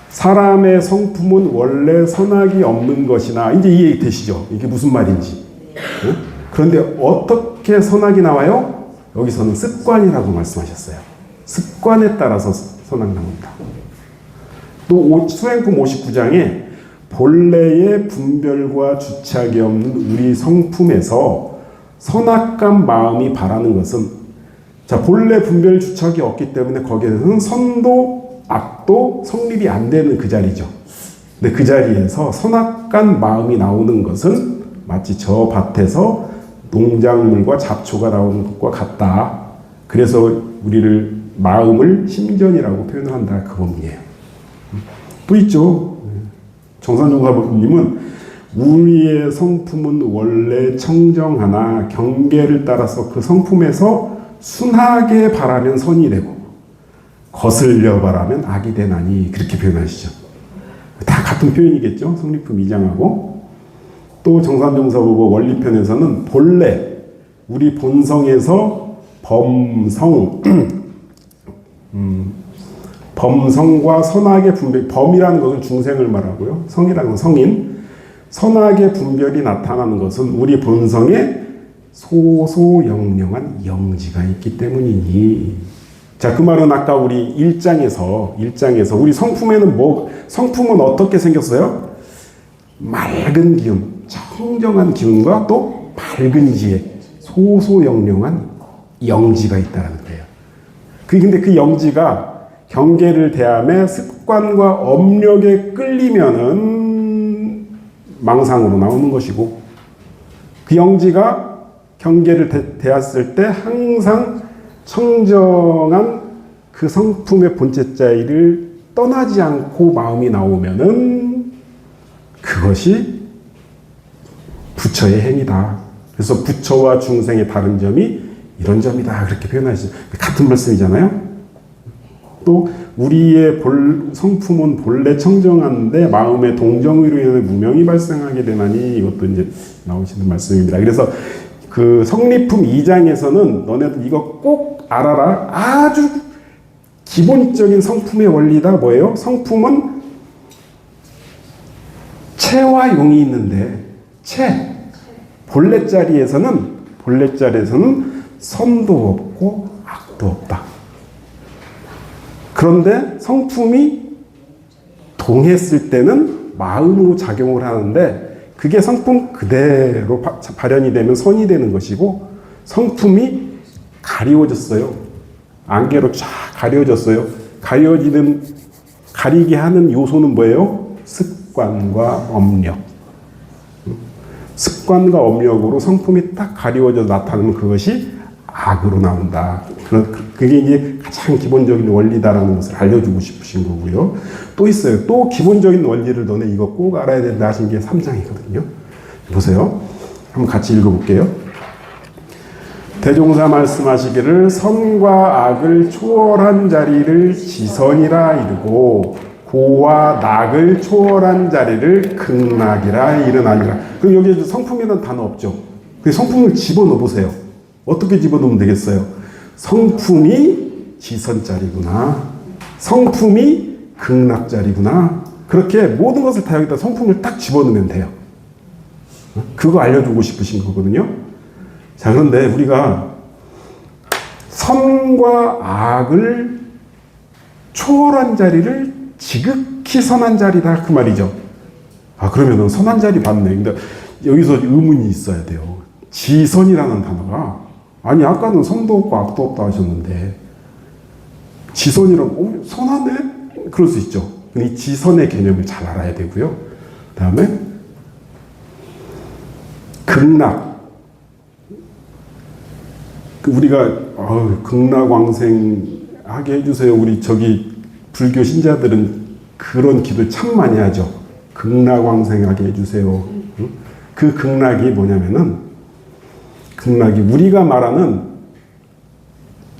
S1: 사람의 성품은 원래 선악이 없는 것이나, 이제 이해 되시죠? 이게 무슨 말인지. 응? 그런데 어떻게 선악이 나와요? 여기서는 습관이라고 말씀하셨어요. 습관에 따라서 선악 나옵니다. 또 수행품 59장에 본래의 분별과 주착이 없는 우리 성품에서 선악간 마음이 바라는 것은, 자, 본래 분별 주착이 없기 때문에 거기에서는 선도 악도 성립이 안 되는 그 자리죠. 근데 그 자리에서 선악간 마음이 나오는 것은 마치 저 밭에서 농작물과 잡초가 나오는 것과 같다. 그래서 우리를 마음을 심전이라고 표현한다. 그 법이에요. 또 있죠. 정산종사님은 우리의 성품은 원래 청정하나 경계를 따라서 그 성품에서 순하게 바라면 선이 되고 거슬려 바라면 악이 되나니 그렇게 표현하시죠. 다 같은 표현이겠죠. 성리품 2장하고 또 정산종사보고 원리편에서는 본래 우리 본성에서 범성과 선악의 분별, 범이라는 것은 중생을 말하고요. 성이라는 건 성인. 선악의 분별이 나타나는 것은 우리 본성에 소소영령한 영지가 있기 때문이니. 자, 그 말은 아까 우리 1장에서 우리 성품은 어떻게 생겼어요? 맑은 기운, 청정한 기운과 또 밝은 지혜, 소소영령한 영지가 있다는 거예요. 근데 그 영지가 경계를 대함에 습관과 업력에 끌리면은 망상으로 나오는 것이고, 그 영지가 경계를 대했을 때 항상 청정한 그 성품의 본체자의를 떠나지 않고 마음이 나오면은 그것이 부처의 행위다. 그래서 부처와 중생의 다른 점이 이런 점이다. 그렇게 표현하시죠. 같은 말씀이잖아요. 또 우리의 성품은 본래 청정한데 마음의 동정의로 인해 무명이 발생하게 되나니, 이것도 이제 나오시는 말씀입니다. 그래서 그 성리품 2장에서는 너네들 이거 꼭 알아라. 아주 기본적인 성품의 원리다. 뭐예요? 성품은 체와 용이 있는데, 본래 자리에서는 선도 없고 악도 없다. 그런데 성품이 동했을 때는 마음으로 작용을 하는데, 그게 성품 그대로 발현이 되면 선이 되는 것이고, 성품이 가리워졌어요. 안개로 쫙 가려졌어요. 가리게 하는 요소는 뭐예요? 습관과 업력. 습관과 업력으로 성품이 딱 가리워져 나타나면 그것이 악으로 나온다. 그게 이제 가장 기본적인 원리다라는 것을 알려주고 싶으신 거고요. 또 있어요. 또 기본적인 원리를 너네 이거 꼭 알아야 된다 하신 게 3장이거든요. 보세요. 한번 같이 읽어볼게요. 대종사 말씀하시기를 선과 악을 초월한 자리를 지선이라 이르고 고와 낙을 초월한 자리를 극락이라 이르나니라. 그럼 여기에 성품이라는 단어 없죠. 그 성품을 집어넣어 보세요. 어떻게 집어넣으면 되겠어요? 성품이 지선자리구나. 성품이 극락자리구나. 그렇게 모든 것을 다 여기다 성품을 딱 집어넣으면 돼요. 그거 알려주고 싶으신 거거든요. 자, 그런데 우리가 선과 악을 초월한 자리를 지극히 선한 자리다, 그 말이죠. 아, 그러면은 선한 자리 맞네. 근데 여기서 의문이 있어야 돼요. 지선이라는 단어가, 아니 아까는 선도 없고 악도 없다 하셨는데 지선이라고 선하네? 그럴 수 있죠. 이 지선의 개념을 잘 알아야 되고요. 그 다음에 극락. 우리가 극락왕생 하게 해주세요. 우리 불교 신자들은 그런 기도 참 많이 하죠. 극락왕생 하게 해주세요. 그 극락이 뭐냐면은, 극락이 우리가 말하는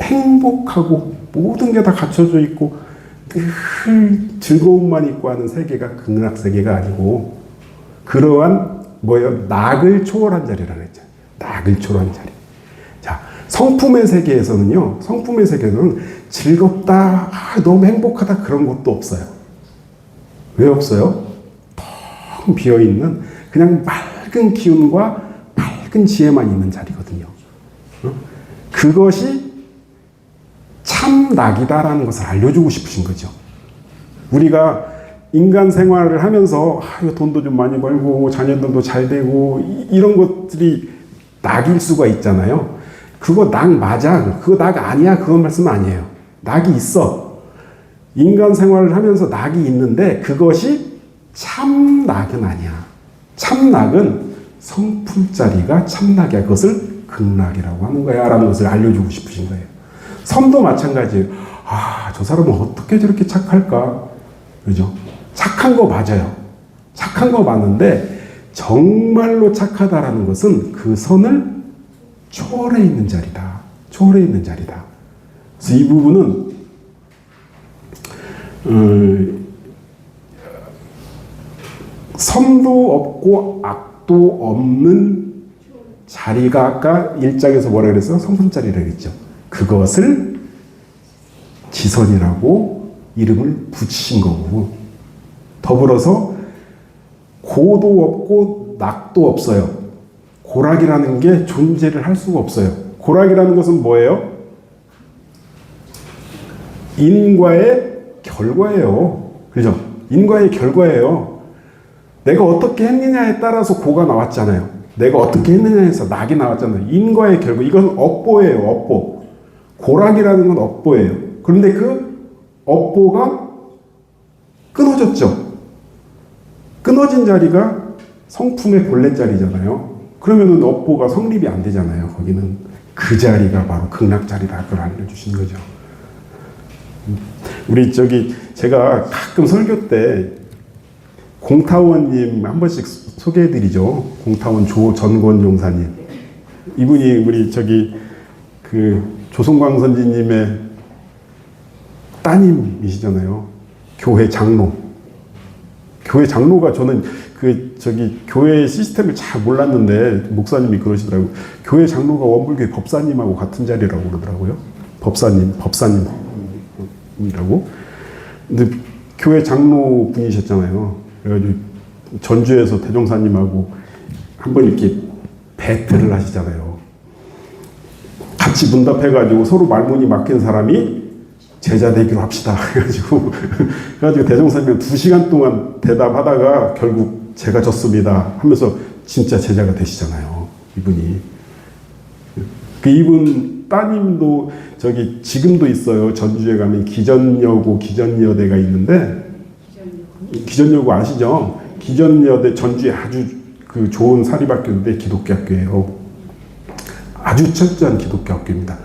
S1: 행복하고 모든 게 다 갖춰져 있고 늘 즐거움만 있고 하는 세계가 극락 세계가 아니고, 그러한 낙을 초월한 자리라고 했죠. 낙을 초월한 자리. 자, 성품의 세계에서는요, 즐겁다, 너무 행복하다, 그런 것도 없어요. 왜 없어요? 텅 비어있는 그냥 맑은 기운과 맑은 지혜만 있는 자리거든요. 그것이 참 낙이다라는 것을 알려주고 싶으신 거죠. 우리가 인간 생활을 하면서 돈도 좀 많이 벌고 자녀들도 잘 되고 이런 것들이 낙일 수가 있잖아요. 그거 낙 맞아. 그거 낙 아니야. 그건 말씀 아니에요. 낙이 있어. 인간 생활을 하면서 낙이 있는데 그것이 참 낙은 아니야. 참 낙은 성품자리가 참낙이야. 그것을 극락이라고 하는 거야 라는 것을 알려주고 싶으신 거예요. 선도 마찬가지예요. 저 사람은 어떻게 저렇게 착할까? 그죠? 착한 거 맞아요. 착한 거 맞는데 정말로 착하다라는 것은 그 선을 초월해 있는 자리다. 초월해 있는 자리다. 그래서 이 부분은 선도 없고 악도 없는 자리가 아까 1장에서 뭐라 그랬어요? 성선자리라고 했죠. 그것을 지선이라고 이름을 붙이신 거고, 더불어서 고도 없고 낙도 없어요. 고락이라는 게 존재를 할 수가 없어요. 고락이라는 것은 뭐예요? 인과의 결과예요. 그죠? 인과의 결과예요. 내가 어떻게 했느냐에 따라서 고가 나왔잖아요. 내가 어떻게 했느냐에서 낙이 나왔잖아요. 인과의 결과. 이건 업보예요. 업보. 고락이라는 건 업보예요. 그런데 그 업보가 끊어졌죠. 끊어진 자리가 성품의 본래 자리잖아요. 그러면은 업보가 성립이 안 되잖아요. 거기는 그 자리가 바로 극락 자리다. 그걸 알려주시는 거죠. 우리 제가 가끔 설교 때 공타원님 한 번씩 소개해드리죠. 공타원 조전권 용사님. 이분이 우리 조성광 선지님의 따님이시잖아요. 교회 장로. 교회 장로가 저는 교회 시스템을 잘 몰랐는데 목사님이 그러시더라고요. 교회 장로가 원불교회 법사님하고 같은 자리라고 그러더라고요. 법사님이라고. 근데 교회 장로 분이셨잖아요. 그래가지고 전주에서 대종사님하고 한번 이렇게 배틀을 하시잖아요. 같이 문답해가지고 서로 말문이 막힌 사람이 제자 되기로 합시다. 그래가지고 대종사님이 2시간 동안 대답하다가 결국 제가 졌습니다 하면서 진짜 제자가 되시잖아요. 이분이. 이분 따님도 지금도 있어요. 전주에 가면 기전여고 기전여대가 있는데, 기전여고 아시죠? 기전여대 전주에 아주 좋은 사립학교인데 기독교 학교예요. 아주 철저한 기독교 학교입니다.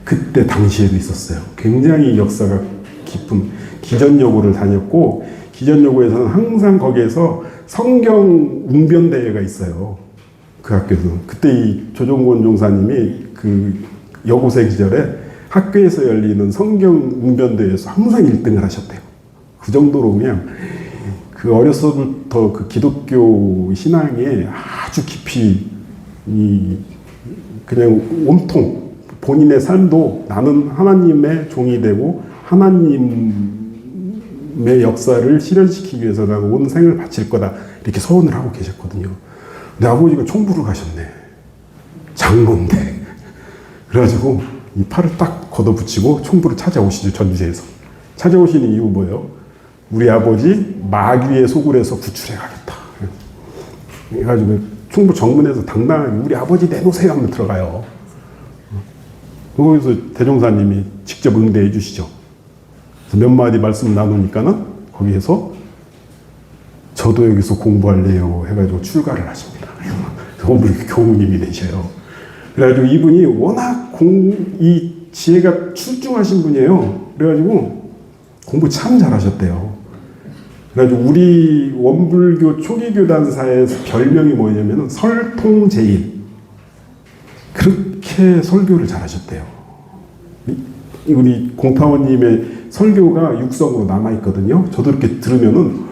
S1: 그때 당시에도 있었어요. 굉장히 역사가 깊은 기전여고를 다녔고, 기전여고에서는 항상 거기에서 성경 웅변대회가 있어요. 그 학교에서. 그때 이 조종권 종사님이 여고생 시절에 학교에서 열리는 성경 웅변대회에서 항상 1등을 하셨대요. 그 정도로 그냥 어려서부터 기독교 신앙에 아주 깊이 그냥 온통 본인의 삶도 나는 하나님의 종이 되고 하나님의 역사를 실현시키기 위해서 나는 온 생을 바칠 거다 이렇게 소원을 하고 계셨거든요. 근데 아버지가 총부를 가셨네. 장로인데. 그래가지고 이 팔을 딱 걷어붙이고 총부를 찾아오시죠. 전주에서. 찾아오시는 이유 뭐예요? 우리 아버지 마귀의 소굴에서 구출해 가겠다. 그래가지고 충북 정문에서 당당하게 우리 아버지 내놓으세요 하면 들어가요. 거기서 대종사님이 직접 응대해 주시죠. 그래서 몇 마디 말씀 나누니까는 거기에서 저도 여기서 공부할래요 해가지고 출가를 하십니다. 원불교 교우님이 되셔요. 그래가지고 이분이 워낙 이 지혜가 출중하신 분이에요. 그래가지고 공부 참 잘하셨대요. 그래가지고 우리 원불교 초기 교단사의 별명이 뭐냐면은 설통제일. 그렇게 설교를 잘하셨대요. 우리 공타원님의 설교가 육성으로 남아있거든요. 저도 이렇게 들으면은,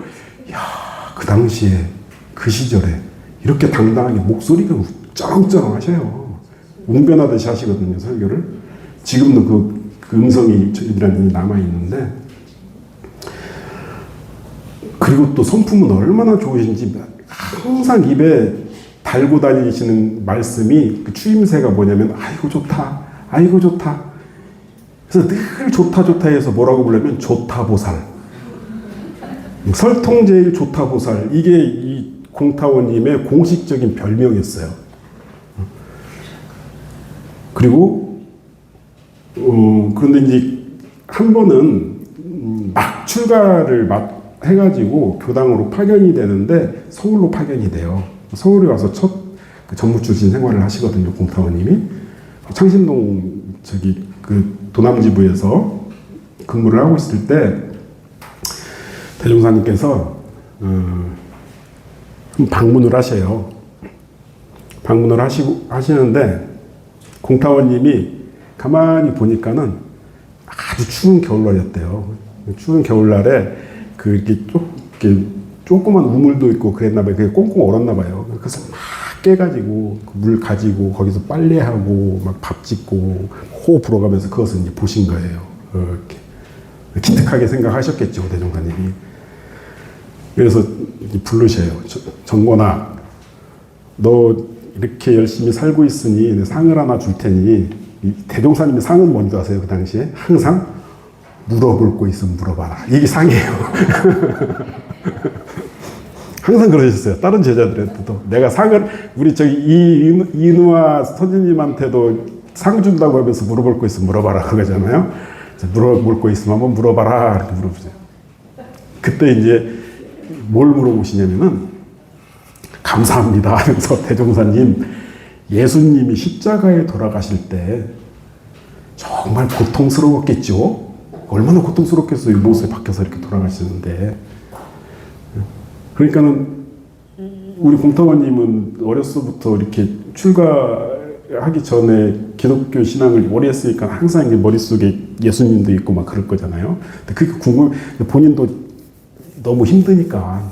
S1: 그 당시에, 그 시절에, 이렇게 당당하게 목소리가 쩌렁쩌렁 하셔요. 웅변하듯이 하시거든요, 설교를. 지금도 그 음성이 저희들한테 남아있는데, 그리고 또 성품은 얼마나 좋으신지 항상 입에 달고 다니시는 말씀이 추임새가 뭐냐면 아이고 좋다, 아이고 좋다. 그래서 늘 좋다 좋다 해서 뭐라고 부르냐면 좋다보살. 설통제일 좋다보살. 이게 이 공타원님의 공식적인 별명이었어요. 그리고 그런데 이제 한 번은 막 출가를 해가지고 교당으로 파견이 되는데 서울로 파견이 돼요. 서울에 와서 첫 전무 출신 생활을 하시거든요. 공타원님이 창신동 도남지부에서 근무를 하고 있을 때 대종사님께서 방문을 하셔요. 방문을 하시는데 공타원님이 가만히 보니까는 아주 추운 겨울날이었대요. 추운 겨울날에 이렇게 조그만 우물도 있고 그랬나 봐요. 그게 꽁꽁 얼었나 봐요. 그래서 막 깨가지고 물 가지고 거기서 빨래하고 막 밥 짓고 호흡 불어가면서 그것을 이제 보신 거예요. 이렇게 기특하게 생각하셨겠죠, 대종사님이. 그래서 부르셔요. 정권아, 너 이렇게 열심히 살고 있으니 상을 하나 줄 테니, 대종사님의 상은 뭔지 아세요? 그 당시에 항상 물어볼 거 있으면 물어봐라. 이게 상이에요. 항상 그러셨어요. 다른 제자들한테도. 내가 상을, 우리 이누아 선생님한테도 상 준다고 하면서 물어볼 거 있으면 물어봐라. 그러잖아요. 물어볼 거 있으면 한번 물어봐라. 이렇게 물어보세요. 그때 이제 뭘 물어보시냐면은, 감사합니다 하면서 대종사님, 예수님이 십자가에 돌아가실 때 정말 고통스러웠겠죠? 얼마나 고통스럽겠어요. 모습에 박혀서 이렇게 돌아가시는데. 그러니까는 우리 공타원님은 어렸을 때부터 이렇게 출가하기 전에 기독교 신앙을 오래 했으니까 항상 이제 머릿속에 예수님도 있고 막 그럴 거잖아요. 근데 그게 본인도 너무 힘드니까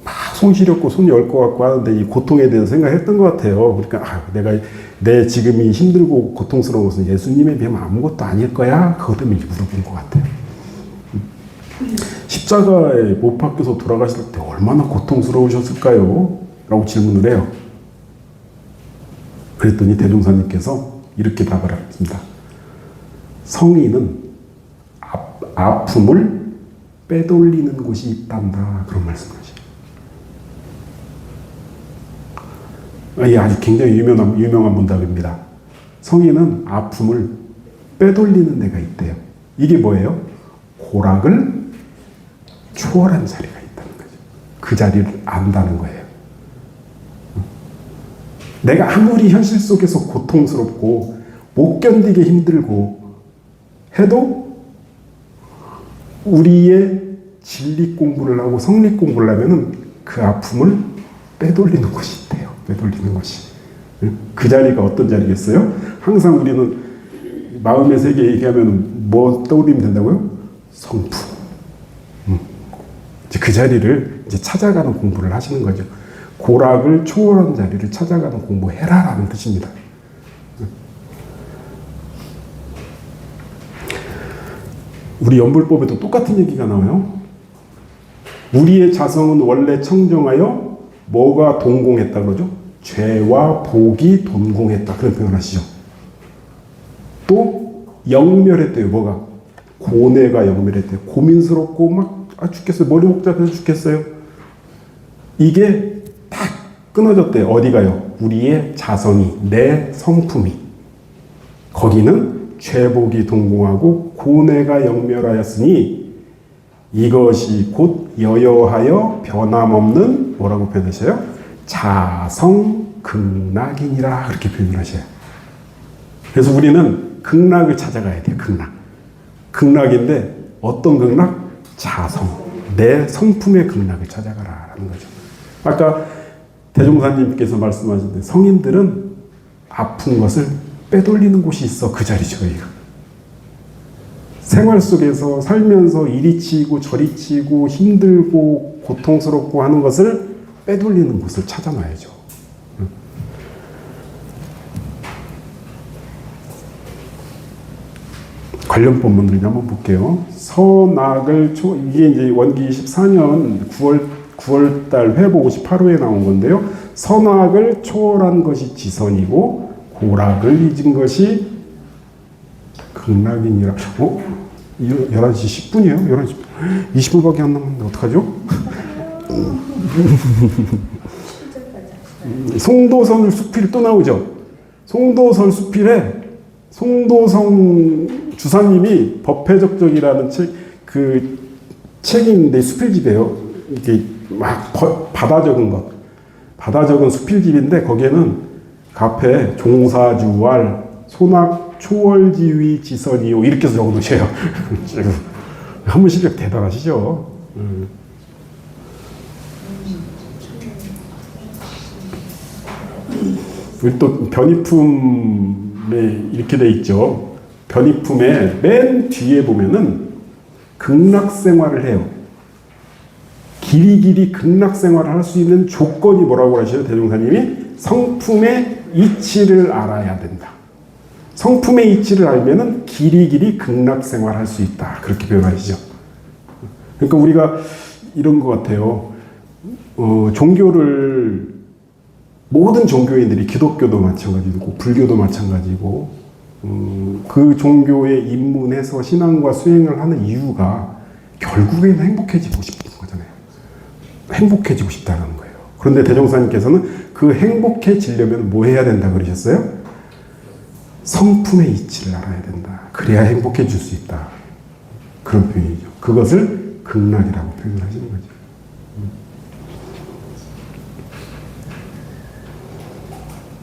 S1: 막 손 시렵고 손이 얼 것 같고 하는데 이 고통에 대해서 생각했던 것 같아요. 그러니까 내가 내 지금이 힘들고 고통스러운 것은 예수님에 비하면 아무것도 아닐 거야. 그것 때문에 물어본 것 같아요. 십자가에 못 박혀서 돌아가실 때 얼마나 고통스러우셨을까요? 라고 질문을 해요. 그랬더니 대종사님께서 이렇게 답을 하셨습니다. 성인은 아픔을 빼돌리는 곳이 있단다. 그런 말씀을 하시죠. 이 아주 굉장히 유명한 문답입니다. 성인은 아픔을 빼돌리는 데가 있대요. 이게 뭐예요? 고락을 초월한 자리가 있다는 거죠. 그 자리를 안다는 거예요. 내가 아무리 현실 속에서 고통스럽고 못 견디게 힘들고 해도 우리의 진리 공부를 하고 성리 공부를 하면은 그 아픔을 빼돌리는 곳이 있대요. 빼돌리는 곳이. 그 자리가 어떤 자리겠어요? 항상 우리는 마음의 세계 얘기하면 뭐 떠올리면 된다고요? 성품. 이제 그 자리를 이제 찾아가는 공부를 하시는 거죠. 고락을 초월한 자리를 찾아가는 공부해라라는 뜻입니다. 우리 연불법에도 똑같은 얘기가 나와요. 우리의 자성은 원래 청정하여 뭐가 동공했다 그러죠? 죄와 복이 동공했다. 그런 표현을 하시죠. 또 영멸했대요. 뭐가? 고뇌가 영멸했대요. 고민스럽고 막 죽겠어요. 머리 복잡해서 죽겠어요. 이게 딱 끊어졌대요. 어디가요? 우리의 자성이, 내 성품이. 거기는 죄복이 동공하고 고뇌가 영멸하였으니 이것이 곧 여여하여 변함없는 뭐라고 표현하셔요? 자성극락이니라 그렇게 표현을 하셔요. 그래서 우리는 극락을 찾아가야 돼요. 극락인데 어떤 극락? 자성, 내 성품의 극락을 찾아가라라는 거죠. 아까 대종사님께서 말씀하신 성인들은 아픈 것을 빼돌리는 곳이 있어. 그 자리죠. 이거. 생활 속에서 살면서 이리 치이고 저리 치이고 힘들고 고통스럽고 하는 것을 빼돌리는 곳을 찾아놔야죠. 관련 본문들 한번 볼게요. 이게 이제 원기 14년 9월달 회보 58호에 나온 건데요. 선악을 초월한 것이 지선이고 고락을 잊은 것이 극락이니라. 11시 10분이에요? 11시 20분밖에 안 남았는데 어떡하죠? 송도선 수필 또 나오죠. 송도선 수필에 송도성 주사님이 법회적적이라는 책이 있는데 수필집이에요. 이게 막 받아 적은 수필집인데 거기에는 가페 종사주왈 소낙 초월지위 지선이요 이렇게 적어 놓으셔요. 한문 실력 대단하시죠. 우리 또 변이품에 이렇게 돼 있죠. 변이품의 맨 뒤에 보면은 극락생활을 해요. 길이길이 극락생활을 할 수 있는 조건이 뭐라고 하셔요? 대종사님이 성품의 이치를 알아야 된다. 성품의 이치를 알면은 길이길이 극락생활을 할 수 있다. 그렇게 표현하시죠. 그러니까 우리가 이런 것 같아요. 종교를 모든 종교인들이 기독교도 마찬가지고 불교도 마찬가지고 그 종교에 입문해서 신앙과 수행을 하는 이유가 결국에는 행복해지고 싶은 거잖아요. 행복해지고 싶다는 거예요. 그런데 대종사님께서는 그 행복해지려면 뭐 해야 된다 그러셨어요? 성품의 이치를 알아야 된다. 그래야 행복해질 수 있다. 그런 표현이죠. 그것을 극락이라고 표현하시는 거죠.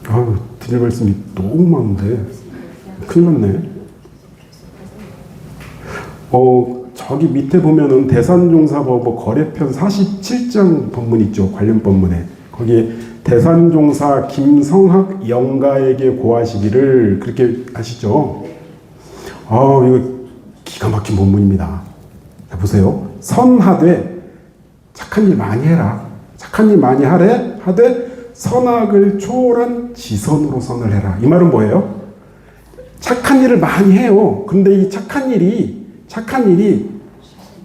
S1: 아유, 드릴 말씀이 너무 많은데 큰일 났네. 저기 밑에 보면은 대산종사법어 거래편 47장 법문 있죠. 관련 법문에. 거기에 대산종사 김성학 영가에게 고하시기를 그렇게 하시죠. 이거 기가 막힌 법문입니다. 자, 보세요. 선하되 착한 일 많이 해라. 착한 일 많이 하되 선악을 초월한 지선으로 선을 해라. 이 말은 뭐예요? 착한 일을 많이 해요. 근데 이 착한 일이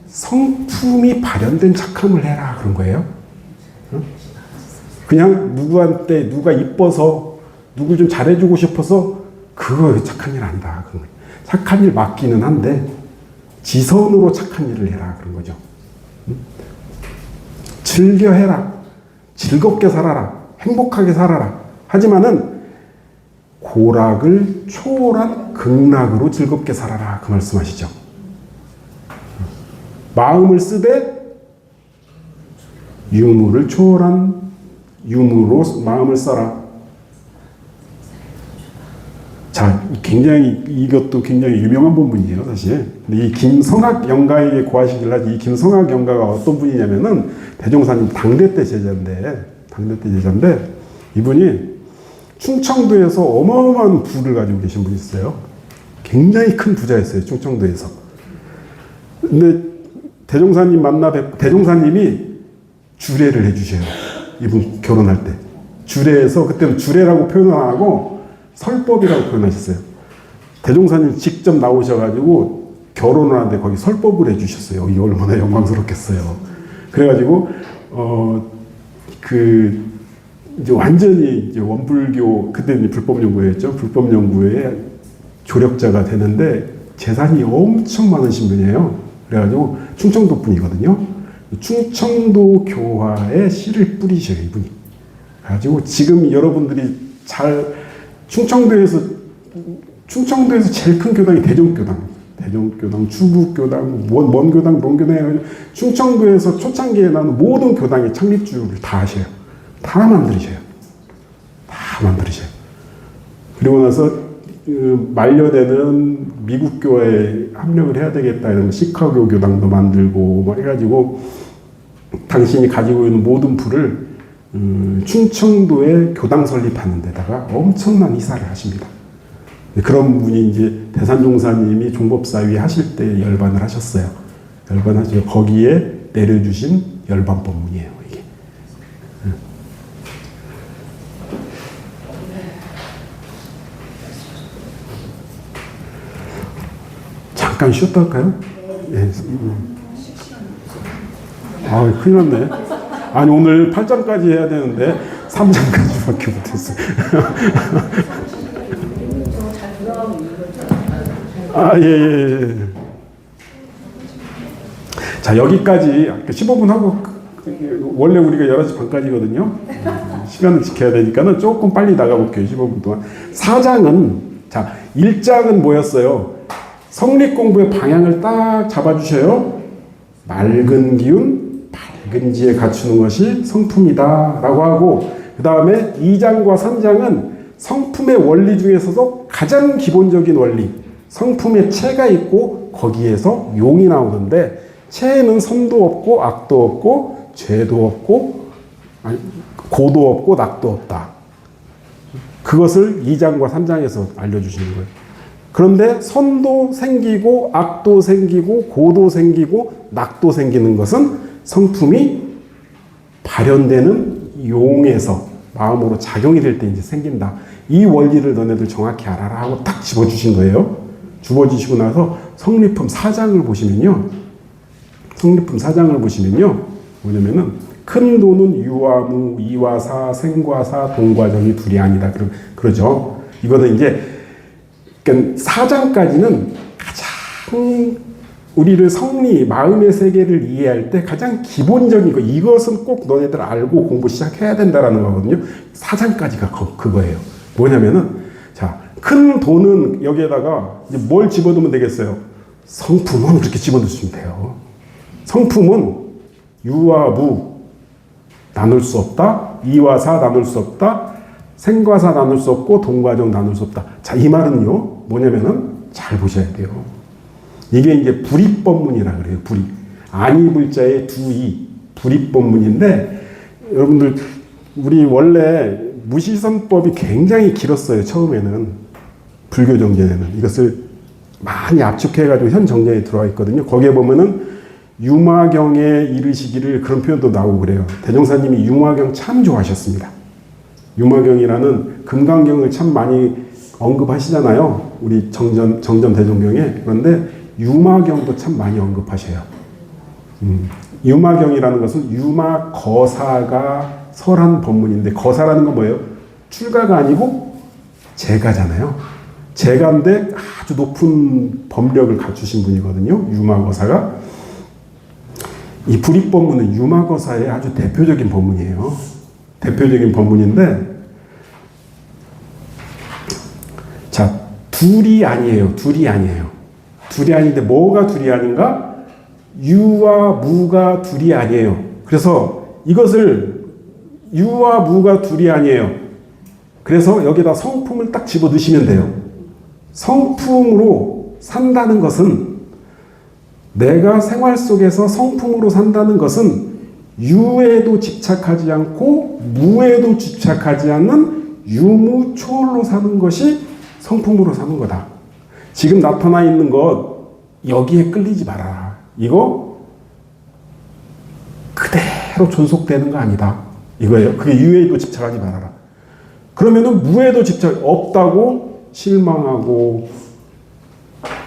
S1: 성품이 발현된 착함을 해라. 그런 거예요. 그냥 누구한테 누가 이뻐서 누굴 좀 잘해주고 싶어서 그거 착한 일 한다. 그런 거예요. 착한 일 맞기는 한데 지선으로 착한 일을 해라. 그런 거죠. 즐겨 해라. 즐겁게 살아라. 행복하게 살아라. 하지만은 고락을 초월한 극락으로 즐겁게 살아라. 그 말씀하시죠. 마음을 쓰되 유무를 초월한 유무로 마음을 써라. 자, 이것도 굉장히 유명한 본문이에요, 사실. 근데 이 김성학 영가에게 고하시길래 이 김성학 영가가 어떤 분이냐면은 대종사님 당대 때 제자인데 이분이 충청도에서 어마어마한 부를 가지고 계신 분이 있어요. 굉장히 큰 부자였어요, 충청도에서. 근데 대종사님 대종사님이 주례를 해주셔요. 이분 결혼할 때. 주례에서, 그때는 주례라고 표현 안 하고 설법이라고 표현하셨어요. 대종사님 직접 나오셔가지고 결혼을 하는데 거기 설법을 해주셨어요. 이게 얼마나 영광스럽겠어요. 그래가지고, 이제 완전히 이제 원불교, 그때는 불법연구회였죠. 불법연구회의 조력자가 되는데 재산이 엄청 많으신 분이에요. 그래가지고 충청도 분이거든요. 충청도 교화에 씨를 뿌리셔요, 이분이. 그래가지고 지금 여러분들이 충청도에서 제일 큰 교당이 대종교당, 추북교당, 원교당, 논교당, 충청도에서 초창기에 나는 모든 교당의 창립주를 다 하셔요. 다 만드셔요. 그리고 나서 만료되는 미국 교회에 합력을 해야 되겠다 이러면 시카고 교당도 만들고 뭐 해가지고 당신이 가지고 있는 모든 부를 충청도에 교당 설립하는 데다가 엄청난 이사를 하십니다. 그런 분이 이제 대산종사님이 종법사위 하실 때 열반을 하셨어요. 열반하시고 거기에 내려주신 열반 법문이에요. 이게. 잠깐 쉬었다 할까요? 네. 큰일 났네. 아니, 오늘 8장까지 해야 되는데 3장까지밖에 못했어요. 예. 자, 여기까지 15분 하고, 원래 우리가 11시 반까지거든요. 시간을 지켜야 되니까는 조금 빨리 나가볼게요. 15분 동안. 4장은, 자, 1장은 뭐였어요? 성립 공부의 방향을 딱 잡아주셔요. 맑은 기운, 밝은 지혜 갖추는 것이 성품이다 라고 하고, 그 다음에 2장과 3장은 성품의 원리 중에서도 가장 기본적인 원리, 성품에 체가 있고 거기에서 용이 나오는데, 체에는 선도 없고 악도 없고 죄도 없고 고도 없고 낙도 없다. 그것을 2장과 3장에서 알려주시는 거예요. 그런데 선도 생기고 악도 생기고 고도 생기고 낙도 생기는 것은 성품이 발현되는 용에서 마음으로 작용이 될 때 이제 생긴다. 이 원리를 너네들 정확히 알아라 하고 딱 집어주신 거예요. 집어주시고 나서 성리품 4장을 보시면요. 성리품 4장을 보시면요. 뭐냐면은 큰 도는 유와 무, 이와 사, 생과 사, 동과 정이 둘이 아니다. 그러죠. 이거는 이제 그러니까 4장까지는 가장 우리를 성리, 마음의 세계를 이해할 때 가장 기본적인 거, 이것은 꼭 너네들 알고 공부 시작해야 된다라는 거거든요. 4장까지가 그거예요. 뭐냐면은, 자, 큰 도는 여기에다가 이제 뭘 집어넣으면 되겠어요? 성품은 그렇게 집어넣으시면 돼요. 성품은 유와 무 나눌 수 없다. 이와 사 나눌 수 없다. 생과 사 나눌 수 없고 동과 정 나눌 수 없다. 자, 이 말은요. 뭐냐면은 잘 보셔야 돼요. 이게 이제 불입법문이라 그래요. 불입. 아니 불자의 두이. 불입법문인데 여러분들 우리 원래 무시선법이 굉장히 길었어요. 처음에는. 불교 정제에는. 이것을 많이 압축해가지고 현 정제에 들어와 있거든요. 거기에 보면은 유마경에 이르시기를 그런 표현도 나오고 그래요. 대종사님이 유마경 참 좋아하셨습니다. 유마경이라는 금강경을 참 많이 언급하시잖아요. 우리 정전 대종경에. 그런데 유마경도 참 많이 언급하셔요. 유마경이라는 것은 유마거사가 설한 법문인데 거사라는 건 뭐예요? 출가가 아니고 제가잖아요. 제가인데 아주 높은 법력을 갖추신 분이거든요. 유마거사가. 이 불입법문은 유마거사의 아주 대표적인 법문이에요. 대표적인 법문인데 자, 둘이 아니에요. 둘이 아니에요. 둘이 아닌데 뭐가 둘이 아닌가? 유와 무가 둘이 아니에요. 그래서 이것을 유와 무가 둘이 아니에요. 그래서 여기다 성품을 딱 집어 넣으시면 돼요. 성품으로 산다는 것은 내가 생활 속에서 성품으로 산다는 것은 유에도 집착하지 않고 무에도 집착하지 않는 유무초월로 사는 것이 성품으로 사는 거다. 지금 나타나 있는 것 여기에 끌리지 마라. 이거 그대로 존속되는 거 아니다. 이거예요. 그게 유에도 집착하지 말아라. 그러면은 무에도 집착 없다고 실망하고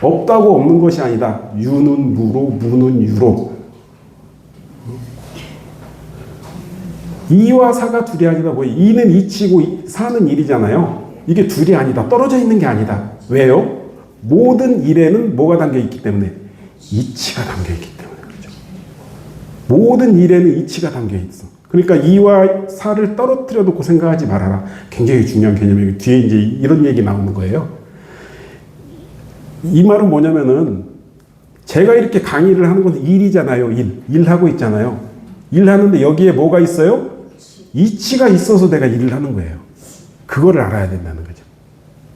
S1: 없다고 없는 것이 아니다. 유는 무로 무는 유로. 이와 사가 둘이 아니다. 뭐 이는 이치고 사는 일이잖아요. 이게 둘이 아니다. 떨어져 있는 게 아니다. 왜요? 모든 일에는 뭐가 담겨 있기 때문에 이치가 담겨 있기 때문에 그렇죠. 모든 일에는 이치가 담겨 있어. 그러니까 이와 사를 떨어뜨려 놓고 생각하지 말아라. 굉장히 중요한 개념이에요. 뒤에 이제 이런 얘기 나오는 거예요. 이 말은 뭐냐면은 제가 이렇게 강의를 하는 건 일이잖아요. 일하고 있잖아요. 일하는데 여기에 뭐가 있어요? 이치가 있어서 내가 일을 하는 거예요. 그거를 알아야 된다는 거죠.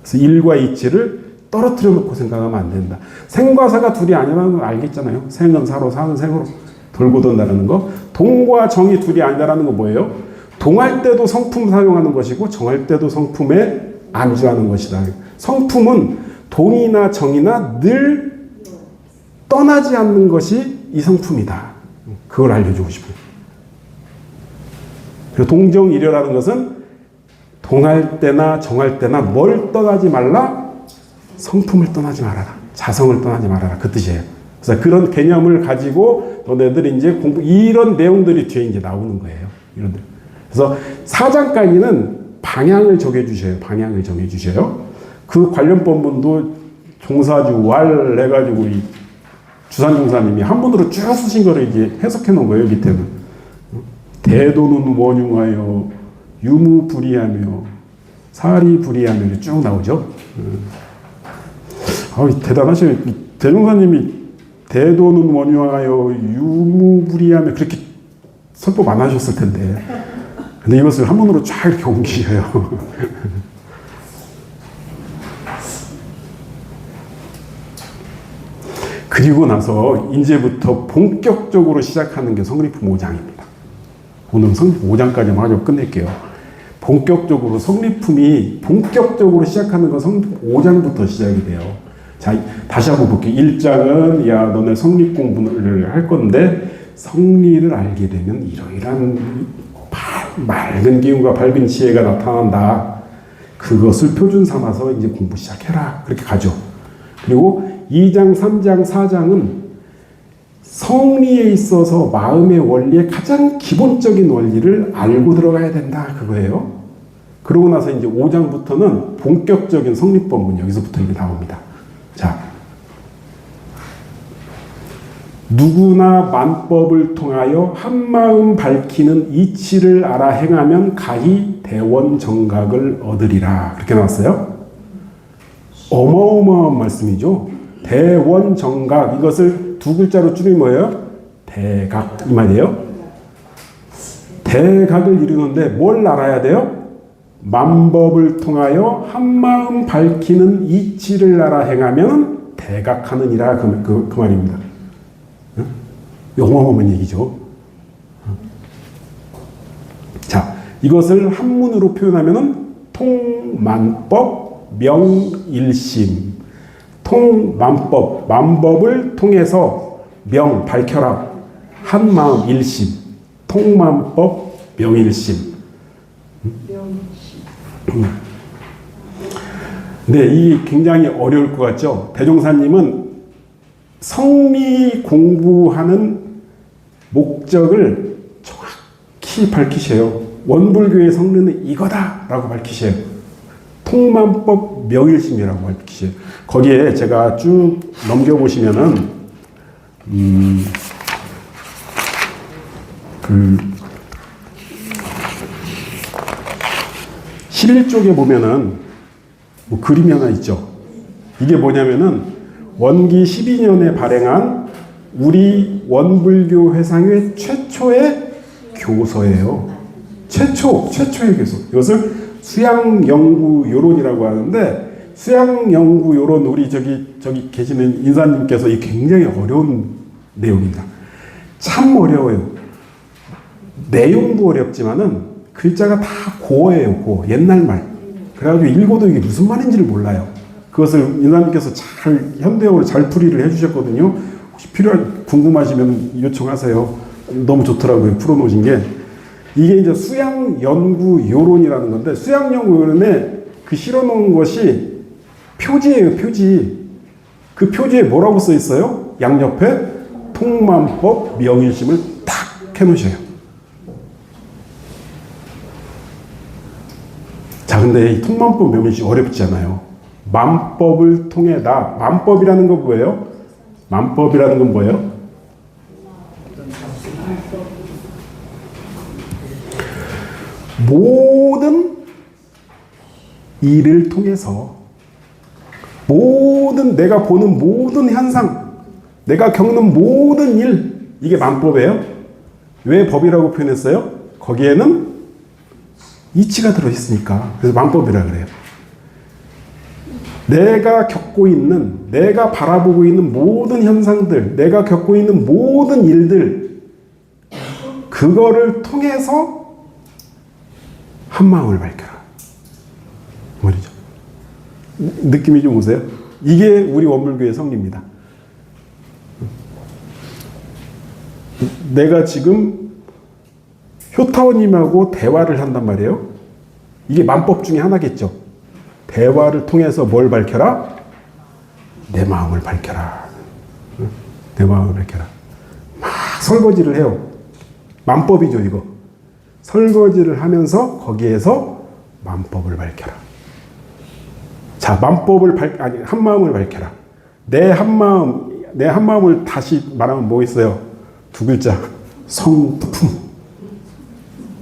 S1: 그래서 일과 이치를 떨어뜨려 놓고 생각하면 안 된다. 생과 사가 둘이 아니라는 걸 알겠잖아요. 생은 사로, 사는 생으로 돌고 돈다라는 거. 동과 정이 둘이 아니라는 거 뭐예요? 동할 때도 성품 사용하는 것이고 정할 때도 성품에 안주하는 것이다. 성품은 동이나 정이나 늘 떠나지 않는 것이 이 성품이다. 그걸 알려주고 싶어요. 그리고 동정이려라는 것은 동할 때나 정할 때나 뭘 떠나지 말라? 성품을 떠나지 말아라. 자성을 떠나지 말아라. 그 뜻이에요. 그래서 그런 개념을 가지고 너네들이 이제 이런 내용들이 뒤에 이제 나오는 거예요. 이런. 그래서 4장까지는 방향을 정해주셔요. 방향을 정해주셔요. 그 관련 본문도 종사주, 왈, 해가지고 이 주산종사님이 한문으로 쭉 쓰신 거를 이제 해석해 놓은 거예요. 밑에는. 대도는 원흉하여 유무불이하며 사리불이하며 쭉 나오죠. 대단하셔요. 대종사님이 대도는 원흉하여 유무불이하며 그렇게 설법 안 하셨을 텐데. 근데 이것을 한문으로 쫙 이렇게 옮기셔요. 그리고 나서 이제부터 본격적으로 시작하는 게 성리품 5장입니다. 오늘 성리품 5장까지만 하고 끝낼게요. 본격적으로 성리품이 본격적으로 시작하는 건 성리품 5장부터 시작이 돼요. 자, 다시 한번 볼게요. 1장은 야 너네 성리 공부를 할 건데 성리를 알게 되면 이러이러한 맑은 기운과 밝은 지혜가 나타난다. 그것을 표준 삼아서 이제 공부 시작해라. 그렇게 가죠. 그리고 2장, 3장, 4장은 성리에 있어서 마음의 원리의 가장 기본적인 원리를 알고 들어가야 된다. 그거예요. 그러고 나서 이제 5장부터는 본격적인 성리법문 여기서부터 이게 나옵니다. 자, 누구나 만법을 통하여 한마음 밝히는 이치를 알아 행하면 가히 대원정각을 얻으리라. 그렇게 나왔어요. 어마어마한 말씀이죠. 대원정각, 이것을 두 글자로 줄이면 뭐예요? 대각, 이 말이에요. 대각을 이루는데 뭘 알아야 돼요? 만법을 통하여 한마음 밝히는 이치를 알아 행하면 대각하느니라. 그 말입니다. 어마어마한 얘기죠. 자, 이것을 한문으로 표현하면은 통만법 명일심. 통만법, 만법을 통해서 명, 밝혀라. 한마음 일심. 통만법 명일심. 네, 이 굉장히 어려울 것 같죠? 대종사님은 성리 공부하는 목적을 정확히 밝히셔요. 원불교의 성리는 이거다! 라고 밝히셔요. 통만법 명일심이라고 밝히셔요. 거기에 제가 쭉 넘겨보시면은, 11쪽에 보면은, 뭐 그림이 하나 있죠. 이게 뭐냐면은, 원기 12년에 발행한 우리 원불교 회상의 최초의 교서예요. 최초의 교서. 이것을 수양연구요론이라고 하는데, 수양연구요론, 우리 저기 계시는 인사님께서 이 굉장히 어려운 내용입니다. 참 어려워요. 내용도 어렵지만은 글자가 다 고어예요, 고어. 옛날 말. 그래가지고 읽어도 이게 무슨 말인지를 몰라요. 그것을 인사님께서 잘 현대어로 잘 풀이를 해주셨거든요. 혹시 궁금하시면 요청하세요. 너무 좋더라고요. 풀어놓으신 게. 이게 이제 수양연구요론이라는 건데, 수양연구요론에 그 실어놓은 것이 표지예요, 표지. 그 표지에 뭐라고 써 있어요? 양옆에 통만법 명일심을 탁 해놓으셔요. 자, 근데 이 통만법 명일심 어렵잖아요. 만법을 통해다. 만법이라는 건 뭐예요? 만법이라는 건 뭐예요? 모든 일을 통해서 모든 내가 보는 모든 현상, 내가 겪는 모든 일, 이게 만법이에요. 왜 법이라고 표현했어요? 거기에는 이치가 들어있으니까. 그래서 만법이라 그래요. 내가 겪고 있는, 내가 바라보고 있는 모든 현상들, 내가 겪고 있는 모든 일들, 그거를 통해서 한마음을 밝혀라. 말이죠. 느낌이 좀 오세요? 이게 우리 원불교의 성리입니다. 내가 지금 효타원님하고 대화를 한단 말이에요. 이게 만법 중에 하나겠죠. 대화를 통해서 뭘 밝혀라? 내 마음을 밝혀라. 내 마음을 밝혀라. 막 설거지를 해요. 만법이죠, 이거. 설거지를 하면서 거기에서 만법을 밝혀라. 자, 한마음을 밝혀라. 내 한마음을 다시 말하면 뭐 있어요? 두 글자. 성품.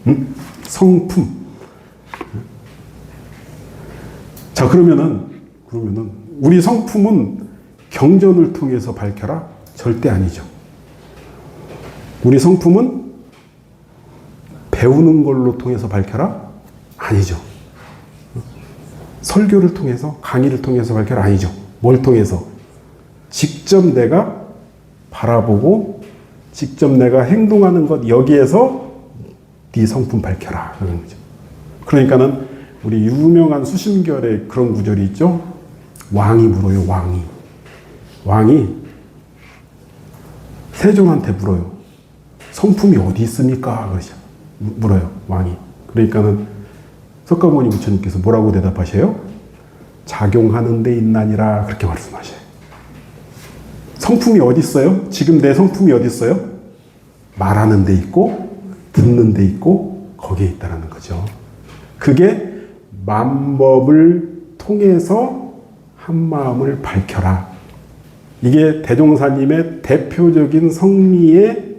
S1: 응? 성품. 자, 그러면은 우리 성품은 경전을 통해서 밝혀라? 절대 아니죠. 우리 성품은 배우는 걸로 통해서 밝혀라? 아니죠. 설교를 통해서, 강의를 통해서 밝혀라? 아니죠. 뭘 통해서? 직접 내가 바라보고 직접 내가 행동하는 것, 여기에서 네 성품 밝혀라. 그런 거죠. 그러니까는 우리 유명한 수심결에 그런 구절이 있죠. 왕이 물어요. 왕이 세종한테 물어요. 성품이 어디 있습니까? 그러죠. 물어요. 왕이. 그러니까는 석가모니 부처님께서 뭐라고 대답하셔요? 작용하는 데 있나니라 그렇게 말씀하셔요. 성품이 어디 있어요? 지금 내 성품이 어디 있어요? 말하는 데 있고 듣는 데 있고 거기에 있다는 거죠. 그게 만법을 통해서 한마음을 밝혀라. 이게 대종사님의 대표적인 성리의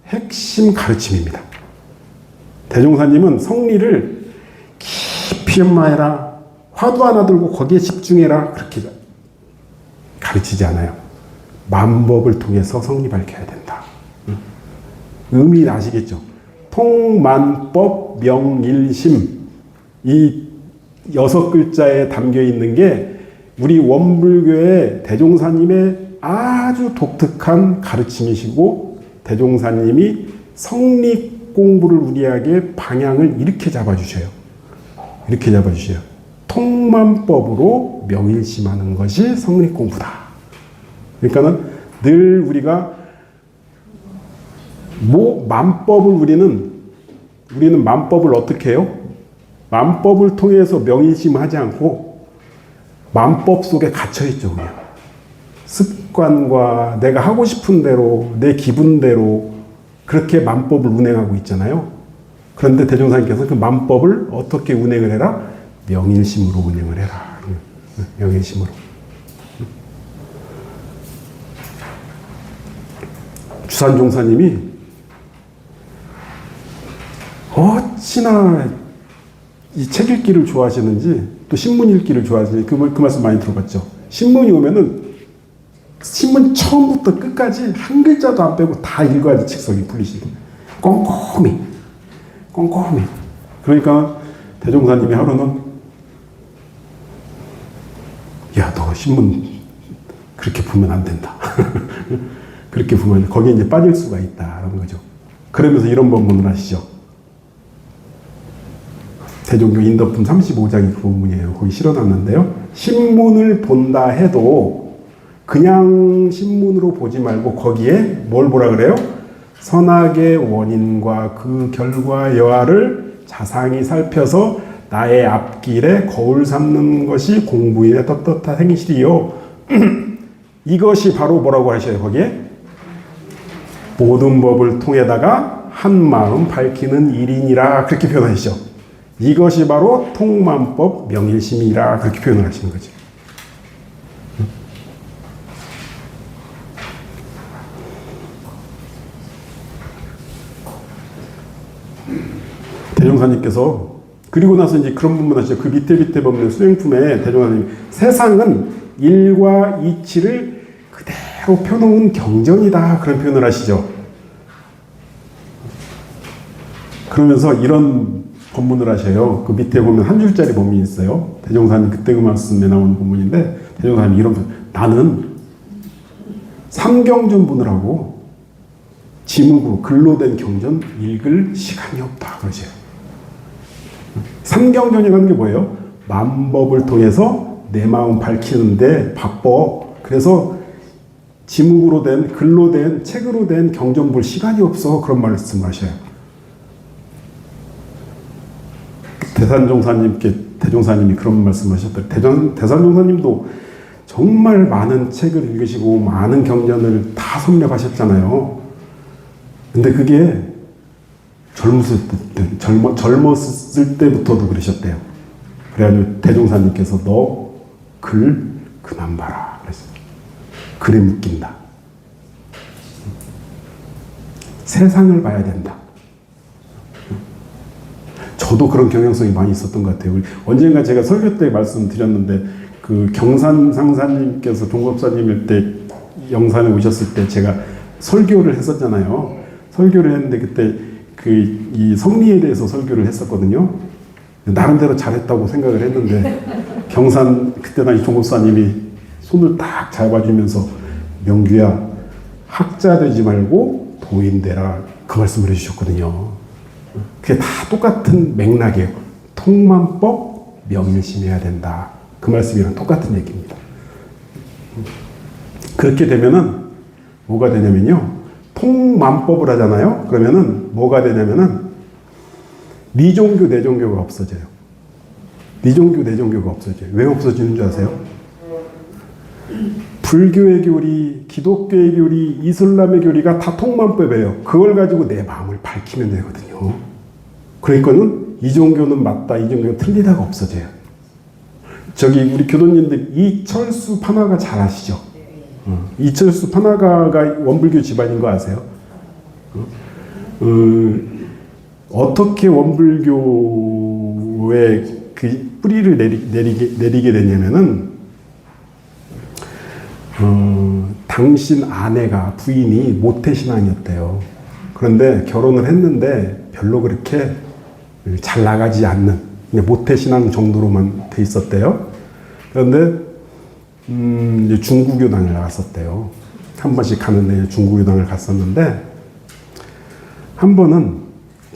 S1: 핵심 가르침입니다. 대종사님은 성리를 깊이 연마해라. 화두 하나 들고 거기에 집중해라. 그렇게 가르치지 않아요. 만법을 통해서 성리 밝혀야 된다. 의미 아시겠죠? 통만법 명일심. 이 6글자에 담겨 있는 게 우리 원불교의 대종사님의 아주 독특한 가르침이시고 대종사님이 성리 공부를 우리에게 방향을 이렇게 잡아주셔요. 이렇게 잡아주셔요. 통만법으로 명일심하는 것이 성리 공부다. 그러니까는 늘 우리가 만법을 우리는 만법을 어떻게 해요? 만법을 통해서 명일심하지 않고 만법 속에 갇혀있죠. 그냥. 습관과 내가 하고 싶은 대로 내 기분대로 그렇게 만법을 운행하고 있잖아요. 그런데 대종사님께서 그 만법을 어떻게 운행을 해라? 명일심으로 운행을 해라. 명일심으로. 주산종사님이 어찌나 이 책 읽기를 좋아하시는지 또 신문 읽기를 좋아하시는지 그 말씀 많이 들어봤죠. 신문이 오면은 신문 처음부터 끝까지 한 글자도 안 빼고 다 읽어야지 칙성이 풀리시고 꼼꼼히 그러니까 대종사님이 하루는 야, 너 신문 그렇게 보면 안 된다. 그렇게 보면 거기에 이제 빠질 수가 있다라는 거죠. 그러면서 이런 본문을 하시죠. 대종교 인덕품 35장이 그 본문이에요. 거기 실어놨는데요. 신문을 본다 해도 그냥 신문으로 보지 말고 거기에 뭘 보라 그래요? 선악의 원인과 그 결과 여하를 자상히 살펴서 나의 앞길에 거울 삼는 것이 공부인의 떳떳한 행실이요. 이것이 바로 뭐라고 하셔요? 거기에 모든 법을 통해다가 한 마음 밝히는 일이니라 그렇게 표현하시죠. 이것이 바로 통만법 명일심이라 그렇게 표현을 하시는 거죠. 대종사님께서 그리고 나서 이제 그런 부분 하시죠. 그 밑에 보면 수행품에 대종사님 세상은 일과 이치를 그대로 펴놓은 경전이다 그런 표현을 하시죠. 그러면서 이런 본문을 하셔요. 그 밑에 보면 한 줄짜리 본문이 있어요. 대종사님 그때 그 말씀에 나오는 본문인데 대종사님 이런 나는 삼경전분을 하고 지묵으로 글로 된 경전 읽을 시간이 없다 그러세요. 삼경전이라는 게 뭐예요? 만법을 통해서 내 마음 밝히는데 바빠. 그래서 지묵으로 된 글로 된 책으로 된 경전 볼 시간이 없어. 그런 말씀을 하셔요. 대종사님이 그런 말씀을 하셨다. 대산종사님도 정말 많은 책을 읽으시고 많은 경전을 다 섭렵하셨잖아요. 근데 그게 젊었을 때부터도 그러셨대요. 그래가지고 대종사님께서 너 글 그만 봐라 그랬어요. 글에 묶인다. 세상을 봐야 된다. 저도 그런 경향성이 많이 있었던 것 같아요. 언젠가 제가 설교 때 말씀드렸는데 그 경산 상사님께서 동급사님일 때 영산에 오셨을 때 제가 설교를 했었잖아요. 설교를 했는데 그때 이 성리에 대해서 설교를 했었거든요. 나름대로 잘했다고 생각을 했는데 경산 그때 당시 종업사님이 손을 딱 잡아주면서 명규야 학자 되지 말고 도인 되라 그 말씀을 해주셨거든요. 그게 다 똑같은 맥락이에요. 통만법 명일심해야 된다. 그 말씀이랑 똑같은 얘기입니다. 그렇게 되면은 뭐가 되냐면요. 통만법을 하잖아요. 그러면은 뭐가 되냐면은 네 종교 내 종교가 없어져요. 네 종교 내 종교가 없어져요. 왜 없어지는 줄 아세요? 불교의 교리, 기독교의 교리, 이슬람의 교리가 다 통만법이에요. 그걸 가지고 내 마음을 밝히면 되거든요. 그러니까는 이 종교는 맞다, 이 종교는 틀리다가 없어져요. 저기 우리 교도님들 이철수 파나가 잘 아시죠? 이철수 파나가가 원불교 집안인 거 아세요? 어떻게 원불교의 그 뿌리를 내리게 되냐면은 당신 아내가 부인이 모태신앙이었대요. 그런데 결혼을 했는데 별로 그렇게 잘 나가지 않는 모태신앙 정도로만 돼 있었대요. 그런데 이제 중국교당을 나갔었대요. 한 번씩 가는데 중국교당을 갔었는데 한 번은